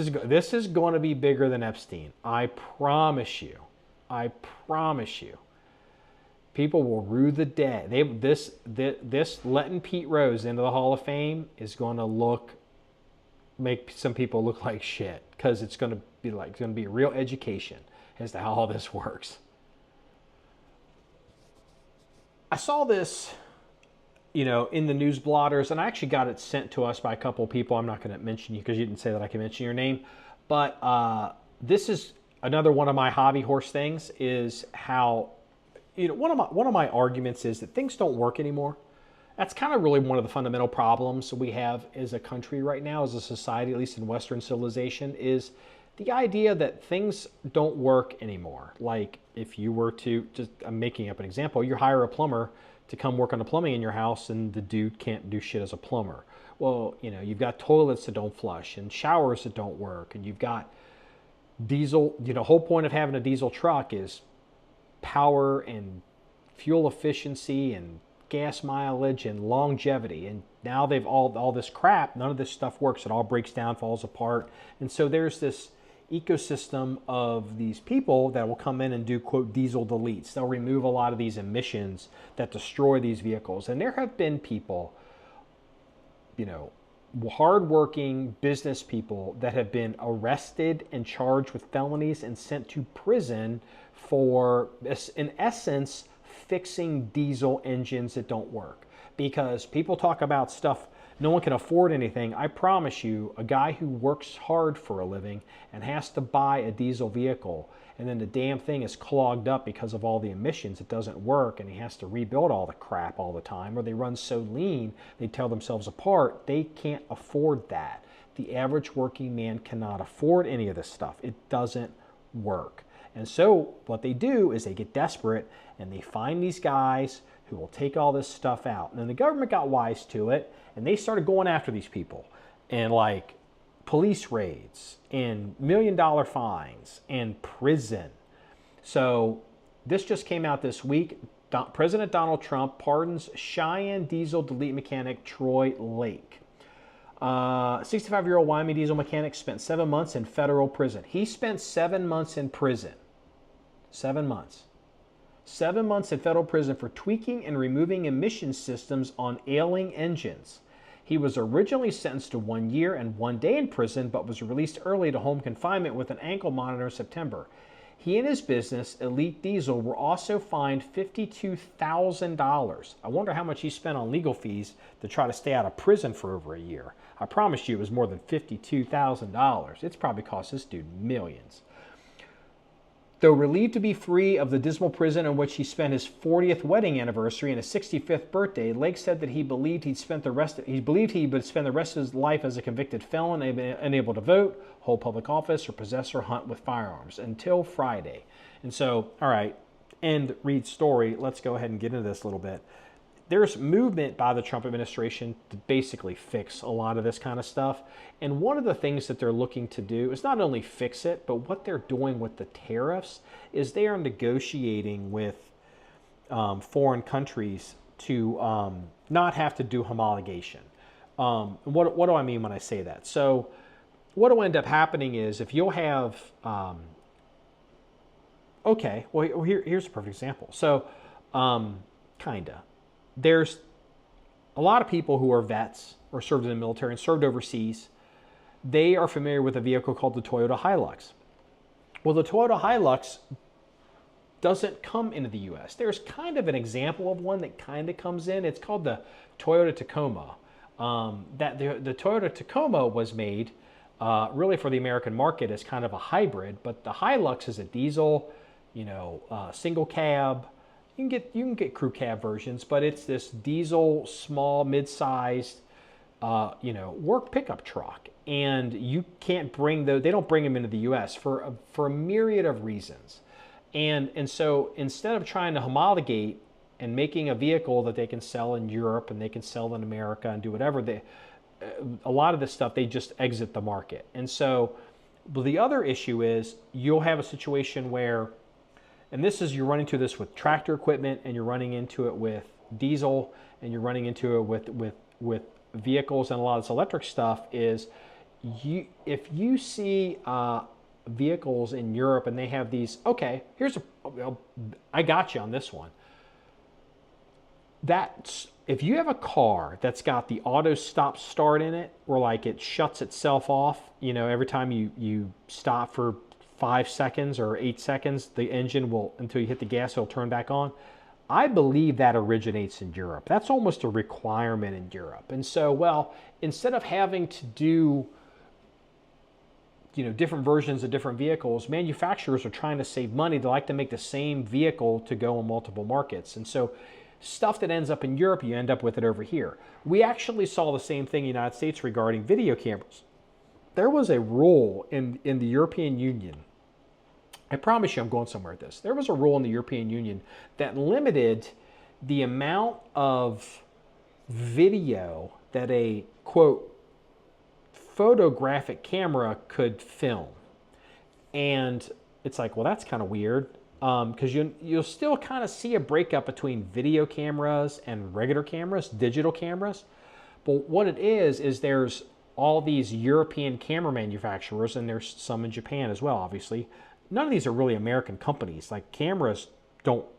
is going to be bigger than Epstein. I promise you. I promise you. People will rue the day. This letting Pete Rose into the Hall of Fame is going to make some people look like shit, because it's going to be a real education as to how all this works. I saw this, in the news blotters, and I actually got it sent to us by a couple of people. I'm not going to mention you because you didn't say that I can mention your name, but this is another one of my hobby horse things, is how, one of my arguments is that things don't work anymore. That's kind of really one of the fundamental problems we have as a country right now, as a society, at least in Western civilization, is the idea that things don't work anymore. Like if you were to, I'm making up an example, you hire a plumber to come work on the plumbing in your house and the dude can't do shit as a plumber. Well, you've got toilets that don't flush and showers that don't work, and you've got diesel, whole point of having a diesel truck is power and fuel efficiency and gas mileage and longevity, and now they've all this crap, none of this stuff works. It all breaks down, falls apart. And so there's this ecosystem of these people that will come in and do, quote, diesel deletes. They'll remove a lot of these emissions that destroy these vehicles. And there have been people, hardworking business people that have been arrested and charged with felonies and sent to prison for, in essence, fixing diesel engines that don't work. Because people talk about stuff no one can afford anything. I promise you, a guy who works hard for a living and has to buy a diesel vehicle, and then the damn thing is clogged up because of all the emissions, it doesn't work, and he has to rebuild all the crap all the time, or they run so lean, they tear themselves apart, they can't afford that. The average working man cannot afford any of this stuff. It doesn't work. And so what they do is they get desperate and they find these guys who will take all this stuff out. And then the government got wise to it and they started going after these people, and like police raids and $1 million fines and prison. So this just came out this week. President Donald Trump pardons Cheyenne diesel delete mechanic Troy Lake. 65-year-old Wyoming diesel mechanic spent 7 months in federal prison. He spent 7 months in prison. 7 months. 7 months in federal prison for tweaking and removing emission systems on ailing engines. He was originally sentenced to 1 year and 1 day in prison, but was released early to home confinement with an ankle monitor in September. He and his business, Elite Diesel, were also fined $52,000. I wonder how much he spent on legal fees to try to stay out of prison for over a year. I promise you it was more than $52,000. It's probably cost this dude millions. Though relieved to be free of the dismal prison in which he spent his 40th wedding anniversary and his 65th birthday, Lake said that he believed he would spend the rest of his life as a convicted felon, unable to vote, hold public office, or possess or hunt with firearms until Friday. And so, all right, end read story. Let's go ahead and get into this a little bit. There's movement by the Trump administration to basically fix a lot of this kind of stuff. And one of the things that they're looking to do is not only fix it, but what they're doing with the tariffs is they are negotiating with foreign countries to not have to do homologation. What do I mean when I say that? So what will end up happening is if you'll have, here's a perfect example. So kinda. There's a lot of people who are vets or served in the military and served overseas. They are familiar with a vehicle called the Toyota Hilux. Well, the Toyota Hilux doesn't come into the U.S. There's kind of an example of one that kind of comes in. It's called the Toyota Tacoma. The Toyota Tacoma was made really for the American market as kind of a hybrid, but the Hilux is a diesel, single cab. You can get crew cab versions, but it's this diesel, small, mid-sized, work pickup truck, and you can't bring they don't bring them into the U.S. for a myriad of reasons, and so instead of trying to homologate and making a vehicle that they can sell in Europe and they can sell in America and do whatever, a lot of this stuff they just exit the market, and so the other issue is you'll have a situation where. And you're running into this with tractor equipment, and you're running into it with diesel, and you're running into it with vehicles, and a lot of this electric stuff is, if you see vehicles in Europe and they have these, okay, I got you on this one. If you have a car that's got the auto stop start in it, where like it shuts itself off, every time you stop for 5 seconds or 8 seconds, the engine will, until you hit the gas, it'll turn back on. I believe that originates in Europe. That's almost a requirement in Europe. And so, instead of having to do, different versions of different vehicles, manufacturers are trying to save money. They like to make the same vehicle to go in multiple markets. And so stuff that ends up in Europe, you end up with it over here. We actually saw the same thing in the United States regarding video cameras. There was a rule in the European Union. I promise you I'm going somewhere with this. There was a rule in the European Union that limited the amount of video that a, quote, photographic camera could film. And it's like, well, that's kind of weird, because you'll still kind of see a breakup between video cameras and regular cameras, digital cameras. But what it is there's all these European camera manufacturers, and there's some in Japan as well, obviously. None of these are really American companies. Like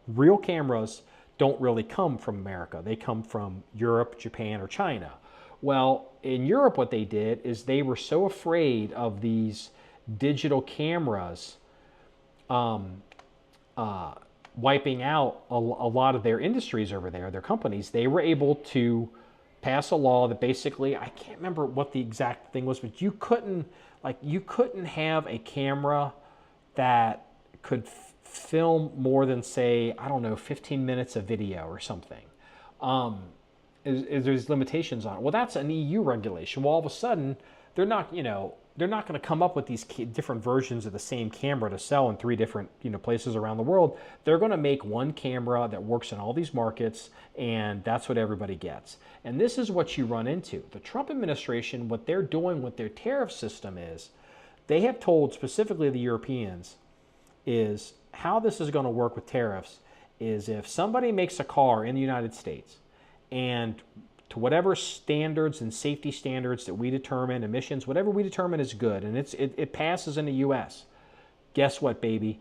real cameras don't really come from America. They come from Europe, Japan, or China. Well, in Europe, what they did is they were so afraid of these digital cameras wiping out a lot of their industries over there, their companies. They were able to pass a law that basically, I can't remember what the exact thing was, but you couldn't have a camera that could film more than, say, I don't know, 15 minutes of video or something. There's limitations on it. Well, that's an EU regulation. Well, all of a sudden, they're not going to come up with these different versions of the same camera to sell in 3 different places around the world. They're going to make one camera that works in all these markets, and that's what everybody gets. And this is what you run into. The Trump administration, what they're doing with their tariff system is, they have told specifically the Europeans, is how this is going to work with tariffs is if somebody makes a car in the United States and to whatever standards and safety standards that we determine, emissions, whatever we determine is good, and it passes in the U.S., guess what, baby?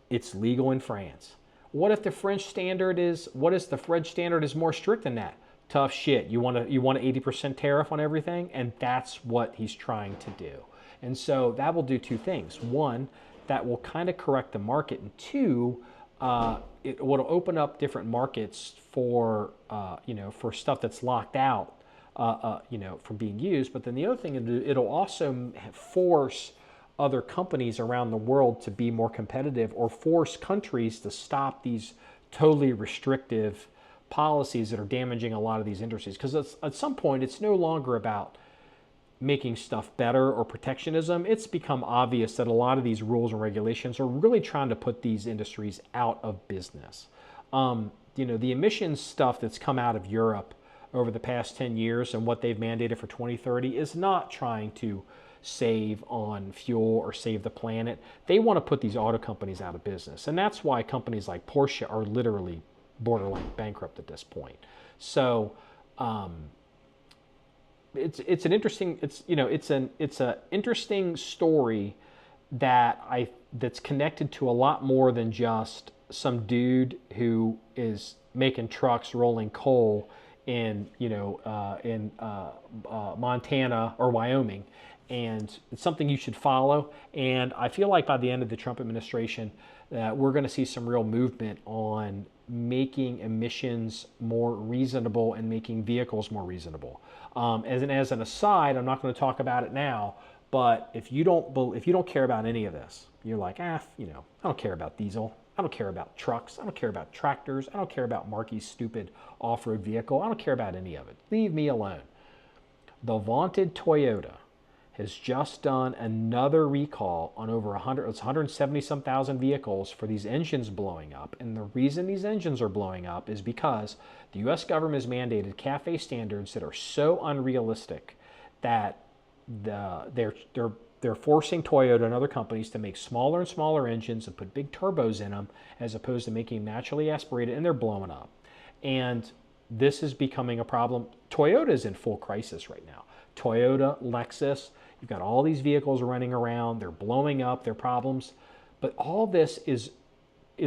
It's legal in France. What if the French standard is more strict than that? Tough shit. You want an 80% tariff on everything? And that's what he's trying to do. And so that will do 2 things. One, that will kind of correct the market. And 2, it will open up different markets for stuff that's locked out, from being used. But then the other thing, it'll also force other companies around the world to be more competitive, or force countries to stop these totally restrictive policies that are damaging a lot of these industries. Because at some point, it's no longer about making stuff better or protectionism. It's become obvious that a lot of these rules and regulations are really trying to put these industries out of business. The emissions stuff that's come out of Europe over the past 10 years and what they've mandated for 2030 is not trying to save on fuel or save the planet. They want to put these auto companies out of business. And that's why companies like Porsche are literally borderline bankrupt at this point. So, it's an interesting interesting story that's connected to a lot more than just some dude who is making trucks rolling coal in Montana or Wyoming, and it's something you should follow. And I feel like by the end of the Trump administration, that we're going to see some real movement on making emissions more reasonable and making vehicles more reasonable. As an aside, I'm not going to talk about it now, but if you don't care about any of this, you're like, I don't care about diesel. I don't care about trucks. I don't care about tractors. I don't care about Marky's stupid off-road vehicle. I don't care about any of it. Leave me alone. The vaunted Toyota has just done another recall on over 170-some thousand vehicles for these engines blowing up. And the reason these engines are blowing up is because the U.S. government has mandated CAFE standards that are so unrealistic that they're forcing Toyota and other companies to make smaller and smaller engines and put big turbos in them, as opposed to making naturally aspirated, and they're blowing up. And this is becoming a problem. Toyota is in full crisis right now. Toyota, Lexus, you've got all these vehicles running around, they're blowing up, they're problems. But all this is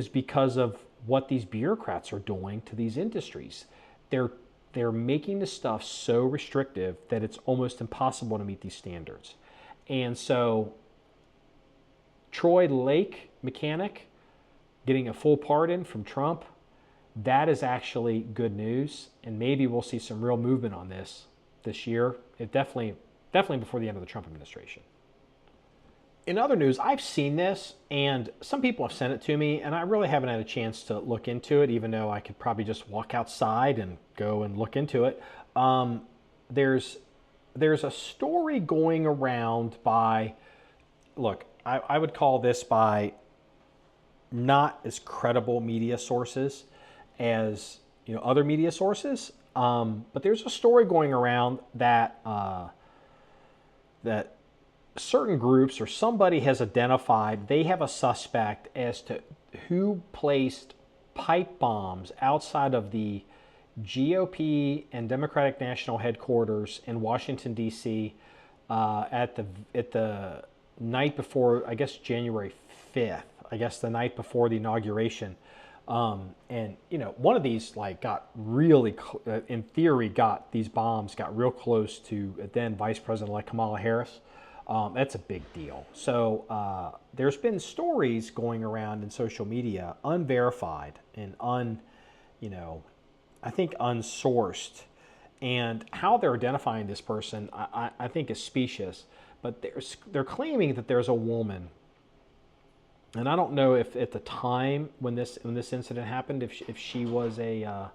because of what these bureaucrats are doing to these industries. They're making the stuff so restrictive that it's almost impossible to meet these standards. And so Troy Lake mechanic getting a full pardon from Trump, that is actually good news. And maybe we'll see some real movement on this year. It definitely before the end of the Trump administration. In other news, I've seen this, and some people have sent it to me, and I really haven't had a chance to look into it, even though I could probably just walk outside and go and look into it. There's a story going around by, look, I would call this by not as credible media sources as other media sources, but there's a story going around that that certain groups or somebody has identified they have a suspect as to who placed pipe bombs outside of the GOP and Democratic National Headquarters in Washington, D.C. At the night before, I guess January 5th, I guess the night before the inauguration. And one of these got really, in theory, these bombs got real close to then Vice President-elect Kamala Harris. That's a big deal. So there's been stories going around in social media, unverified and I think unsourced, And how they're identifying this person, I think is specious. But they're claiming that there's a woman, and I don't know if at the time when this incident happened, if she was a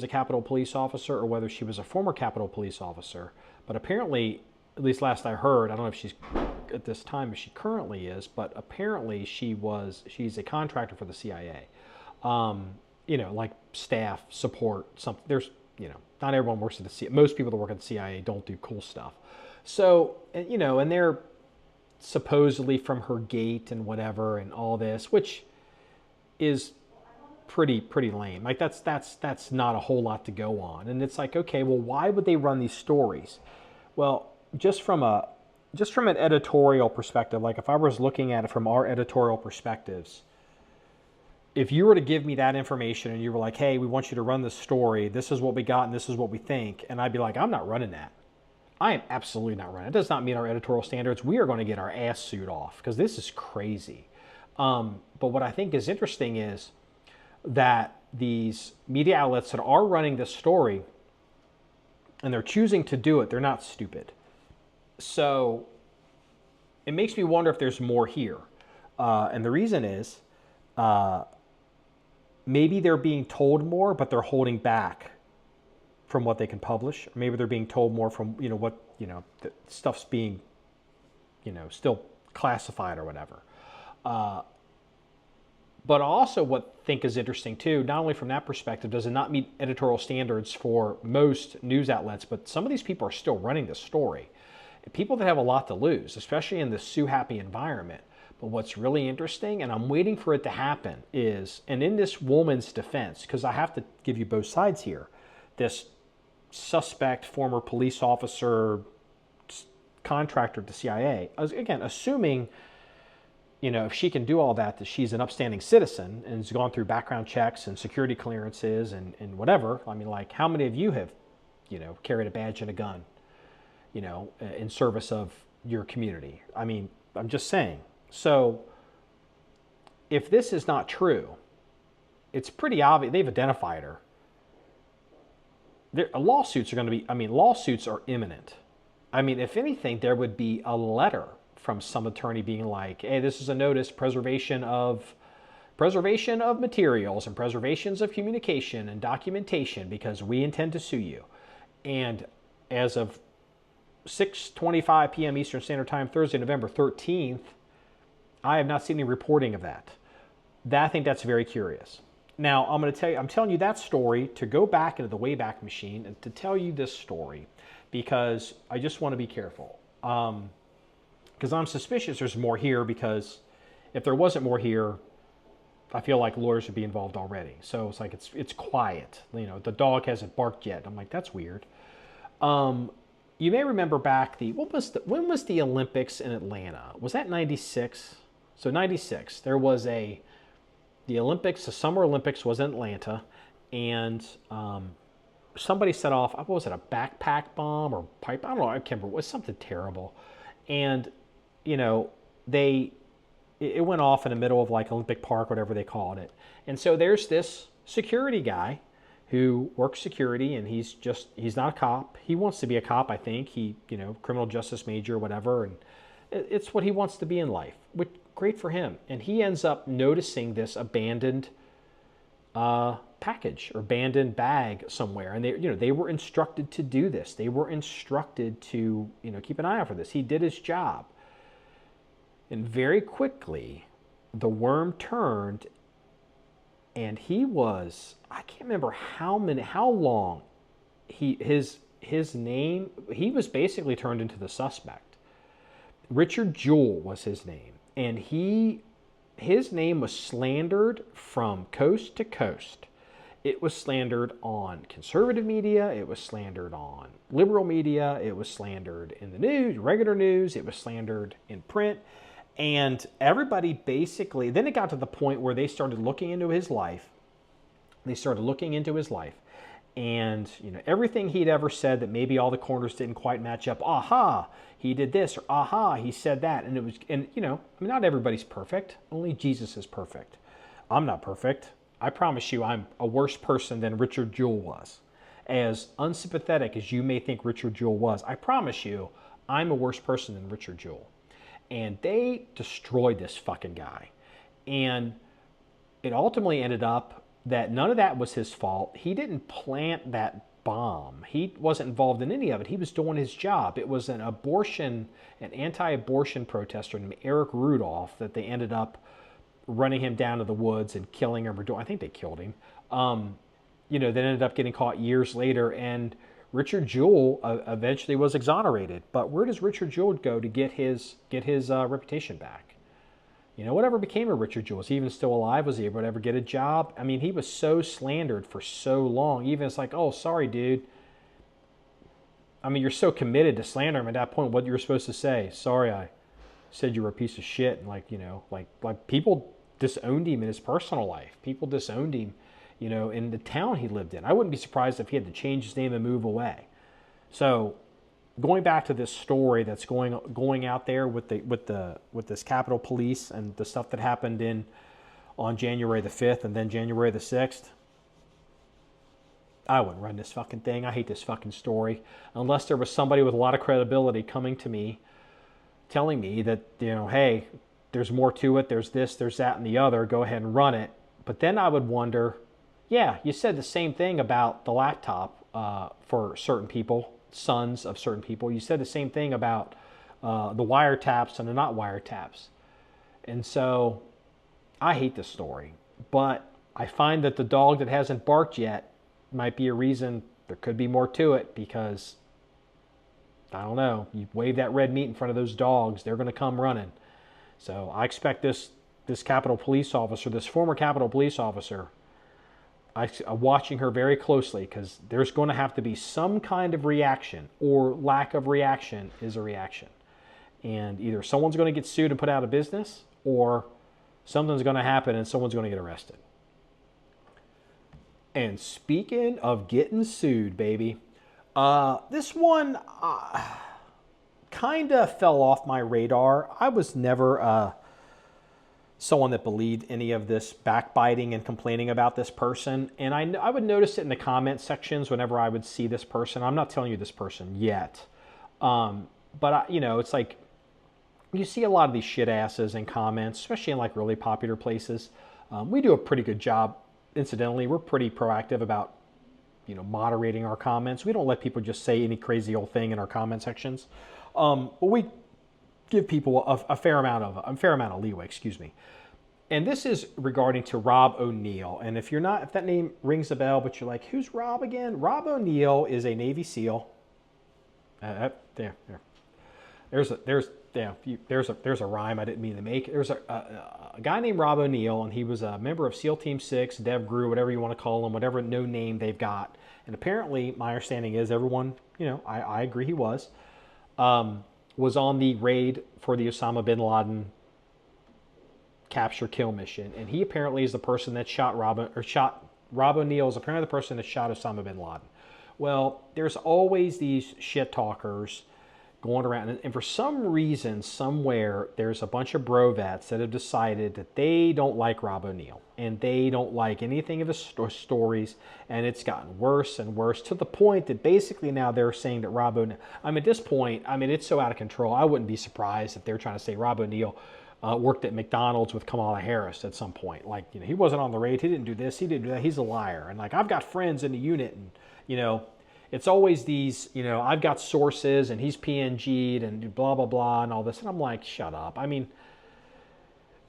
Capitol police officer or whether she was a former Capitol police officer. But apparently, at least last I heard, I don't know if she's at this time if she currently is, but apparently she's a contractor for the CIA. Like staff support, something. There's, not everyone works at the CIA. Most people that work at the CIA don't do cool stuff. So, and they're supposedly from her gate and whatever and all this, which is pretty lame. Like that's not a whole lot to go on. And it's like, okay, well, why would they run these stories? Well, just from an editorial perspective, like if I was looking at it from our editorial perspectives, if you were to give me that information and you were like, hey, we want you to run this story, this is what we got and this is what we think, and I'd be like, I'm not running that. I am absolutely not running. It does not meet our editorial standards. We are going to get our ass suit off because this is crazy. But what I think is interesting is that these media outlets that are running this story and they're choosing to do it, they're not stupid. So it makes me wonder if there's more here. And the reason is maybe they're being told more, but they're holding back from what they can publish. Or maybe they're being told more from, the stuff's being, still classified or whatever. But also what I think is interesting too, not only from that perspective, does it not meet editorial standards for most news outlets, but some of these people are still running the story. People that have a lot to lose, especially in this sue happy environment. But what's really interesting, and I'm waiting for it to happen, is, and in this woman's defense, because I have to give you both sides here, this suspect, former police officer, contractor at the CIA, again, assuming, if she can do all that she's an upstanding citizen and has gone through background checks and security clearances and whatever. I mean, like, how many of you have, carried a badge and a gun, in service of your community? I mean, I'm just saying. So if this is not true, it's pretty obvious. They've identified her. Lawsuits are imminent. I mean, if anything, there would be a letter from some attorney being like, hey, this is a notice, preservation of materials and preservations of communication and documentation because we intend to sue you. And as of 6:25 p.m. Eastern Standard Time, Thursday, November 13th, I have not seen any reporting of that. I think that's very curious. Now, I'm telling you that story to go back into the Wayback Machine and to tell you this story because I just want to be careful. Because I'm suspicious there's more here, because if there wasn't more here, I feel like lawyers would be involved already. So it's like it's quiet. The dog hasn't barked yet. I'm like, that's weird. You may remember back when was the Olympics in Atlanta? Was that 96? So 96, there was the Olympics, the Summer Olympics was in Atlanta, and somebody set off, what was it, a backpack bomb or pipe? I don't know, I can't remember. It was something terrible. And, it went off in the middle of like Olympic Park, whatever they called it. And so there's this security guy who works security, and he's not a cop. He wants to be a cop, I think. He, criminal justice major or whatever, and it's what he wants to be in life, which great for him. And he ends up noticing this abandoned package or abandoned bag somewhere, and they were instructed to do this. They were instructed to keep an eye out for this. He did his job, and very quickly the worm turned, and he was, I can't remember how long his name, he was basically turned into the suspect. Richard Jewell was his name, and his name was slandered from coast to coast. It was slandered on conservative media, it was slandered on liberal media, it was slandered in the news, regular news, it was slandered in print, and everybody basically, then it got to the point where they started looking into his life. And everything he'd ever said that maybe all the corners didn't quite match up. Aha, he did this, or aha, he said that. And not everybody's perfect. Only Jesus is perfect. I'm not perfect. I promise you I'm a worse person than Richard Jewell was. as unsympathetic as you may think Richard Jewell was, I promise you, I'm a worse person than Richard Jewell. And they destroyed this fucking guy. And it ultimately ended up that none of that was his fault. He didn't plant that bomb. He wasn't involved in any of it. He was doing his job. It was an anti-abortion protester named Eric Rudolph that they ended up running him down to the woods and killing him. I think they killed him. Then ended up getting caught years later, and Richard Jewell eventually was exonerated. But where does Richard Jewell go to get his reputation back? Whatever became of Richard Jewell? Is he even still alive? Was he able to ever get a job? I mean, he was so slandered for so long. Even it's like, oh, sorry, dude. I mean, you're so committed to slander him at that point. What you were supposed to say? Sorry, I said you were a piece of shit. And like people disowned him in his personal life. People disowned him, in the town he lived in. I wouldn't be surprised if he had to change his name and move away. So, going back to this story that's going out there with this Capitol Police and the stuff that happened on January the 5th and then January the 6th, I wouldn't run this fucking thing. I hate this fucking story. Unless there was somebody with a lot of credibility coming to me, telling me that, hey, there's more to it, there's this, there's that, and the other, go ahead and run it. But then I would wonder, yeah, you said the same thing about the laptop for certain people, sons of certain people. You said the same thing about the wiretaps and the not wiretaps. And so I hate this story, but I find that the dog that hasn't barked yet might be a reason there could be more to it, because I don't know, you wave that red meat in front of those dogs, they're going to come running. So I expect this Capitol Police officer, this former Capitol Police officer, I'm watching her very closely, because there's going to have to be some kind of reaction, or lack of reaction is a reaction. And either someone's going to get sued and put out of business, or something's going to happen and someone's going to get arrested. And speaking of getting sued, baby, this one kind of fell off my radar. I was never someone that believed any of this backbiting and complaining about this person. And I would notice it in the comment sections whenever I would see this person. I'm not telling you this person yet. But it's like, you see a lot of these shit asses in comments, especially in like really popular places. We do a pretty good job. Incidentally, we're pretty proactive about, moderating our comments. We don't let people just say any crazy old thing in our comment sections. But we give people a fair amount of leeway, And this is regarding to Rob O'Neill. And if that name rings a bell, but you're like, who's Rob again? Rob O'Neill is a Navy SEAL. There's a rhyme I didn't mean to make. There's a guy named Rob O'Neill, and he was a member of SEAL Team 6, Dev Gru, whatever you want to call him, whatever no name they've got. And apparently, my understanding is everyone, I agree he was on the raid for the Osama bin Laden capture kill mission. And he apparently is the person that Rob O'Neill is apparently the person that shot Osama bin Laden. Well, there's always these shit talkers going around, and for some reason, somewhere, there's a bunch of bro vets that have decided that they don't like Rob O'Neill, and they don't like anything of his stories, and it's gotten worse and worse, to the point that basically now they're saying that Rob O'Neill, at this point, it's so out of control, I wouldn't be surprised if they're trying to say Rob O'Neill worked at McDonald's with Kamala Harris at some point. Like, he wasn't on the raid, he didn't do this, he didn't do that, he's a liar. And like, I've got friends in the unit, and, it's always these, I've got sources, and he's PNG'd, and blah, blah, blah, and all this. And I'm like, shut up.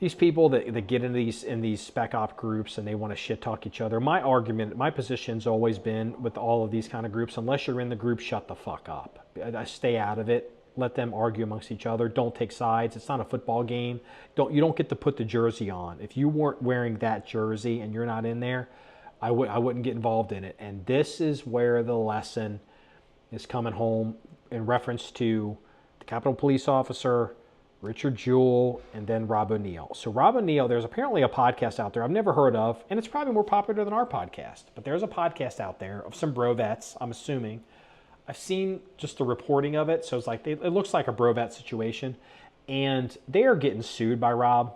These people that get in these spec op groups and they want to shit talk each other. My position's always been with all of these kind of groups, unless you're in the group, shut the fuck up. Stay out of it. Let them argue amongst each other. Don't take sides. It's not a football game. You don't get to put the jersey on. If you weren't wearing that jersey and you're not in there, I wouldn't get involved in it. And this is where the lesson is coming home in reference to the Capitol Police officer, Richard Jewell, and then Rob O'Neill. So Rob O'Neill, there's apparently a podcast out there I've never heard of, and it's probably more popular than our podcast. But there's a podcast out there of some bro vets, I'm assuming. I've seen just the reporting of it, so it's like it looks like a bro vet situation. And they are getting sued by Rob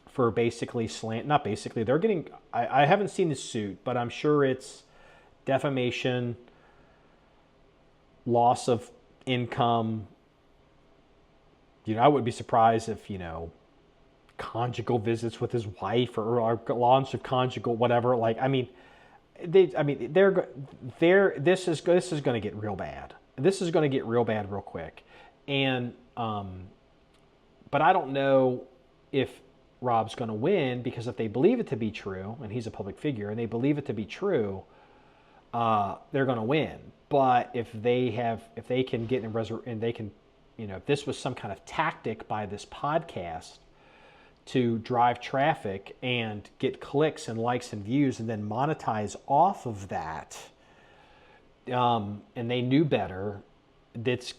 for basically they're getting, I haven't seen the suit, but I'm sure it's defamation, loss of income. I wouldn't be surprised if, conjugal visits with his wife or launch of conjugal whatever. This is going to get real bad. This is going to get real bad real quick. And, but I don't know if Rob's going to win, because if they believe it to be true, and he's a public figure, and they believe it to be true, they're going to win. But if they can get and they can, if this was some kind of tactic by this podcast to drive traffic and get clicks and likes and views and then monetize off of that, and they knew better, it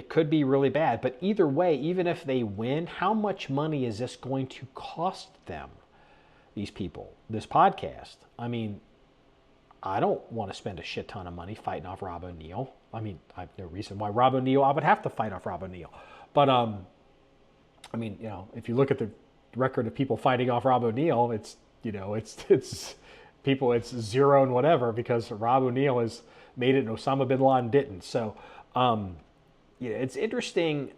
could be really bad. But either way, even if they win, how much money is this going to cost them, these people, this podcast? I mean, I don't want to spend a shit ton of money fighting off Rob O'Neill. I mean, I have no reason why I would have to fight off Rob O'Neill. But, I mean, if you look at the record of people fighting off Rob O'Neill, it's zero and whatever, because Rob O'Neill has made it and Osama bin Laden didn't. So, it's interesting.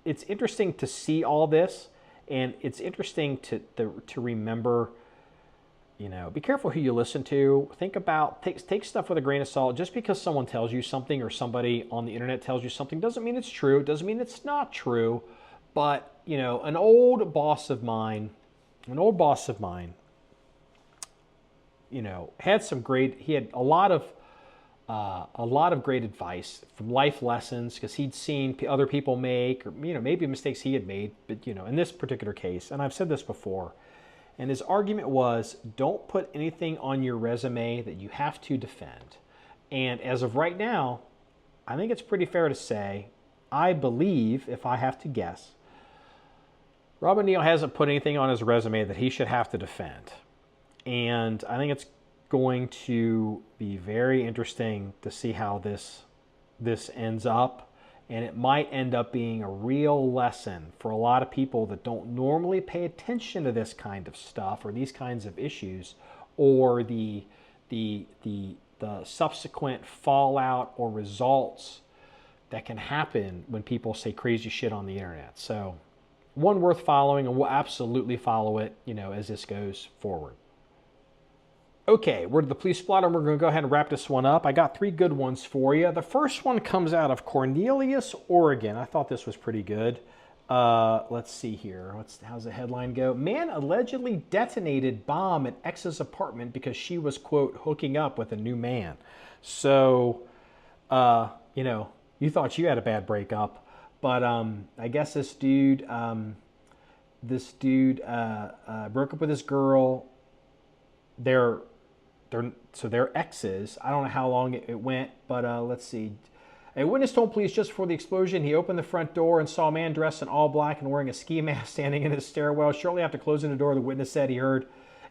It's interesting to see all this, and it's interesting to remember, be careful who you listen to. Think about, take stuff with a grain of salt. Just because someone tells you something or somebody on the internet tells you something doesn't mean it's true. It doesn't mean it's not true. But, an old boss of mine, had he had a lot of great advice from life lessons, because he'd seen other people make, or, maybe mistakes he had made, but, in this particular case, and I've said this before, and his argument was, don't put anything on your resume that you have to defend. And as of right now, I think it's pretty fair to say, I believe, if I have to guess, Rob O'Neill hasn't put anything on his resume that he should have to defend. And I think it's going to be very interesting to see how this ends up. And it might end up being a real lesson for a lot of people that don't normally pay attention to this kind of stuff or these kinds of issues, or the subsequent fallout or results that can happen when people say crazy shit on the internet. So, one worth following, and we'll absolutely follow it, as this goes forward. Okay, we're to the police splatter, and we're going to go ahead and wrap this one up. I got 3 good ones for you. The first one comes out of Cornelius, Oregon. I thought this was pretty good. Let's see here. How's the headline go? Man allegedly detonated bomb at ex's apartment because she was, quote, hooking up with a new man. So, you thought you had a bad breakup. But I guess this dude broke up with his girl. They're exes. I don't know how long it went, but let's see. A witness told police just before the explosion, he opened the front door and saw a man dressed in all black and wearing a ski mask standing in his stairwell. Shortly after closing the door, the witness said he heard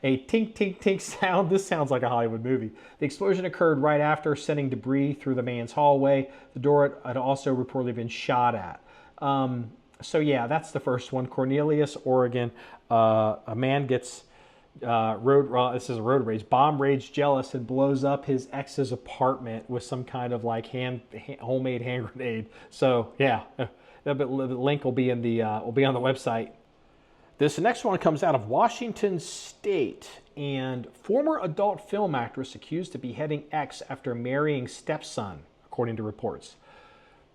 a tink, tink, tink sound. This sounds like a Hollywood movie. The explosion occurred right after, sending debris through the man's hallway. The door had also reportedly been shot at. So yeah, that's the first one. Cornelius, Oregon. A man gets this is a road rage, bomb rage jealous, and blows up his ex's apartment with some kind of homemade hand grenade. So yeah, the link will be on the website. This next one comes out of Washington State, and former adult film actress accused of beheading ex after marrying stepson, according to reports.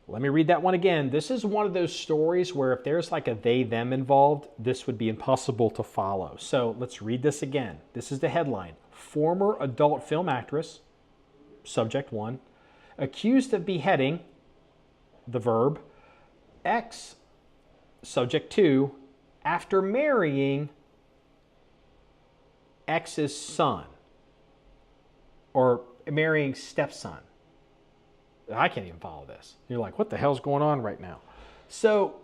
Let me read that one again. This is one of those stories where if there's like a they-them involved, this would be impossible to follow. So let's read this again. This is the headline. Former adult film actress, subject 1, accused of beheading, the verb, ex, subject 2, after marrying ex's son, or marrying stepson. I can't even follow this. You're like, what the hell's going on right now? So,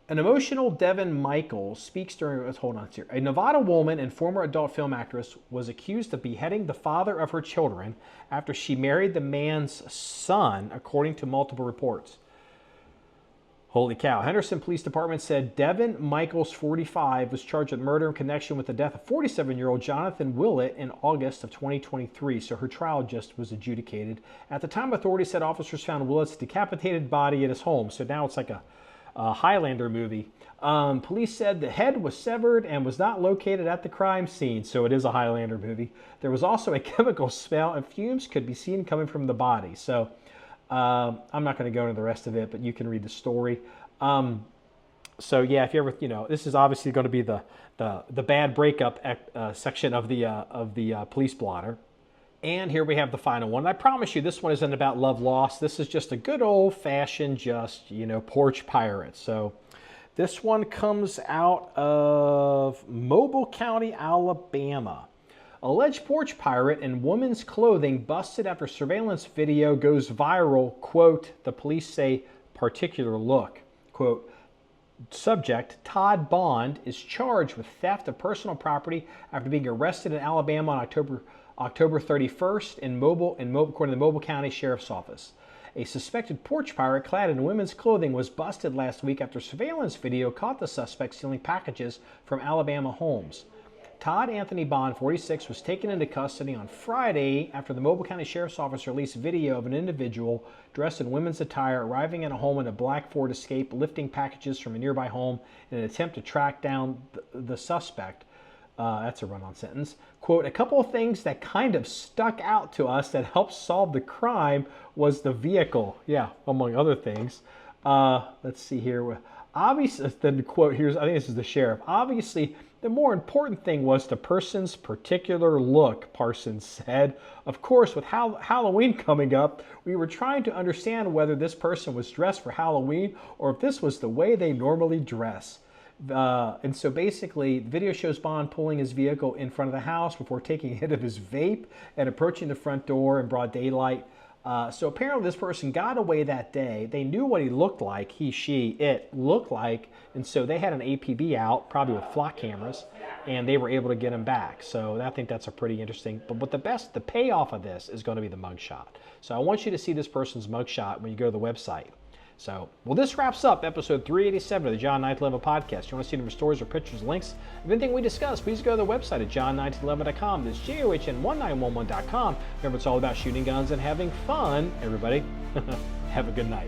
an emotional Devin Michaels speaks during, hold on here. A Nevada woman and former adult film actress was accused of beheading the father of her children after she married the man's son, according to multiple reports. Holy cow. Henderson Police Department said Devin Michaels, 45, was charged with murder in connection with the death of 47-year-old Jonathan Willett in August of 2023. So her trial just was adjudicated. At the time, authorities said officers found Willett's decapitated body at his home. So now it's like a Highlander movie. Police said the head was severed and was not located at the crime scene. So it is a Highlander movie. There was also a chemical smell and fumes could be seen coming from the body. So I'm not going to go into the rest of it, but you can read the story. So yeah, if you ever, this is obviously going to be the bad breakup section of the police blotter. And here we have the final one. I promise you, this one isn't about love lost. This is just a good old fashioned, porch pirate. So this one comes out of Mobile County, Alabama. Alleged porch pirate in woman's clothing busted after surveillance video goes viral. Quote, the police say particular look. Quote, subject Todd Bond is charged with theft of personal property after being arrested in Alabama on October 31st according to the Mobile County Sheriff's Office. A suspected porch pirate clad in women's clothing was busted last week after surveillance video caught the suspect stealing packages from Alabama homes. Todd Anthony Bond, 46, was taken into custody on Friday after the Mobile County Sheriff's Office released video of an individual dressed in women's attire arriving at a home in a black Ford Escape, lifting packages from a nearby home in an attempt to track down the suspect. That's a run-on sentence. Quote, a couple of things that kind of stuck out to us that helped solve the crime was the vehicle. Yeah, among other things. Let's see here. Obviously, the quote here, I think this is the sheriff. Obviously, the more important thing was the person's particular look, Parsons said. Of course, with Halloween coming up, we were trying to understand whether this person was dressed for Halloween or if this was the way they normally dress. And so basically, the video shows Bond pulling his vehicle in front of the house before taking a hit of his vape and approaching the front door in broad daylight. So apparently this person got away that day. They knew what he looked like, it looked like, and so they had an APB out, probably with flock cameras, and they were able to get him back. So I think that's a pretty interesting, but the payoff of this is going to be the mugshot. So I want you to see this person's mugshot when you go to the website. So, well, this wraps up episode 387 of the John1911 Podcast. You want to see more stories or pictures, links of anything we discussed, please go to the website at john1911.com. That's JOHN1911.com. Remember, it's all about shooting guns and having fun, everybody. Have a good night.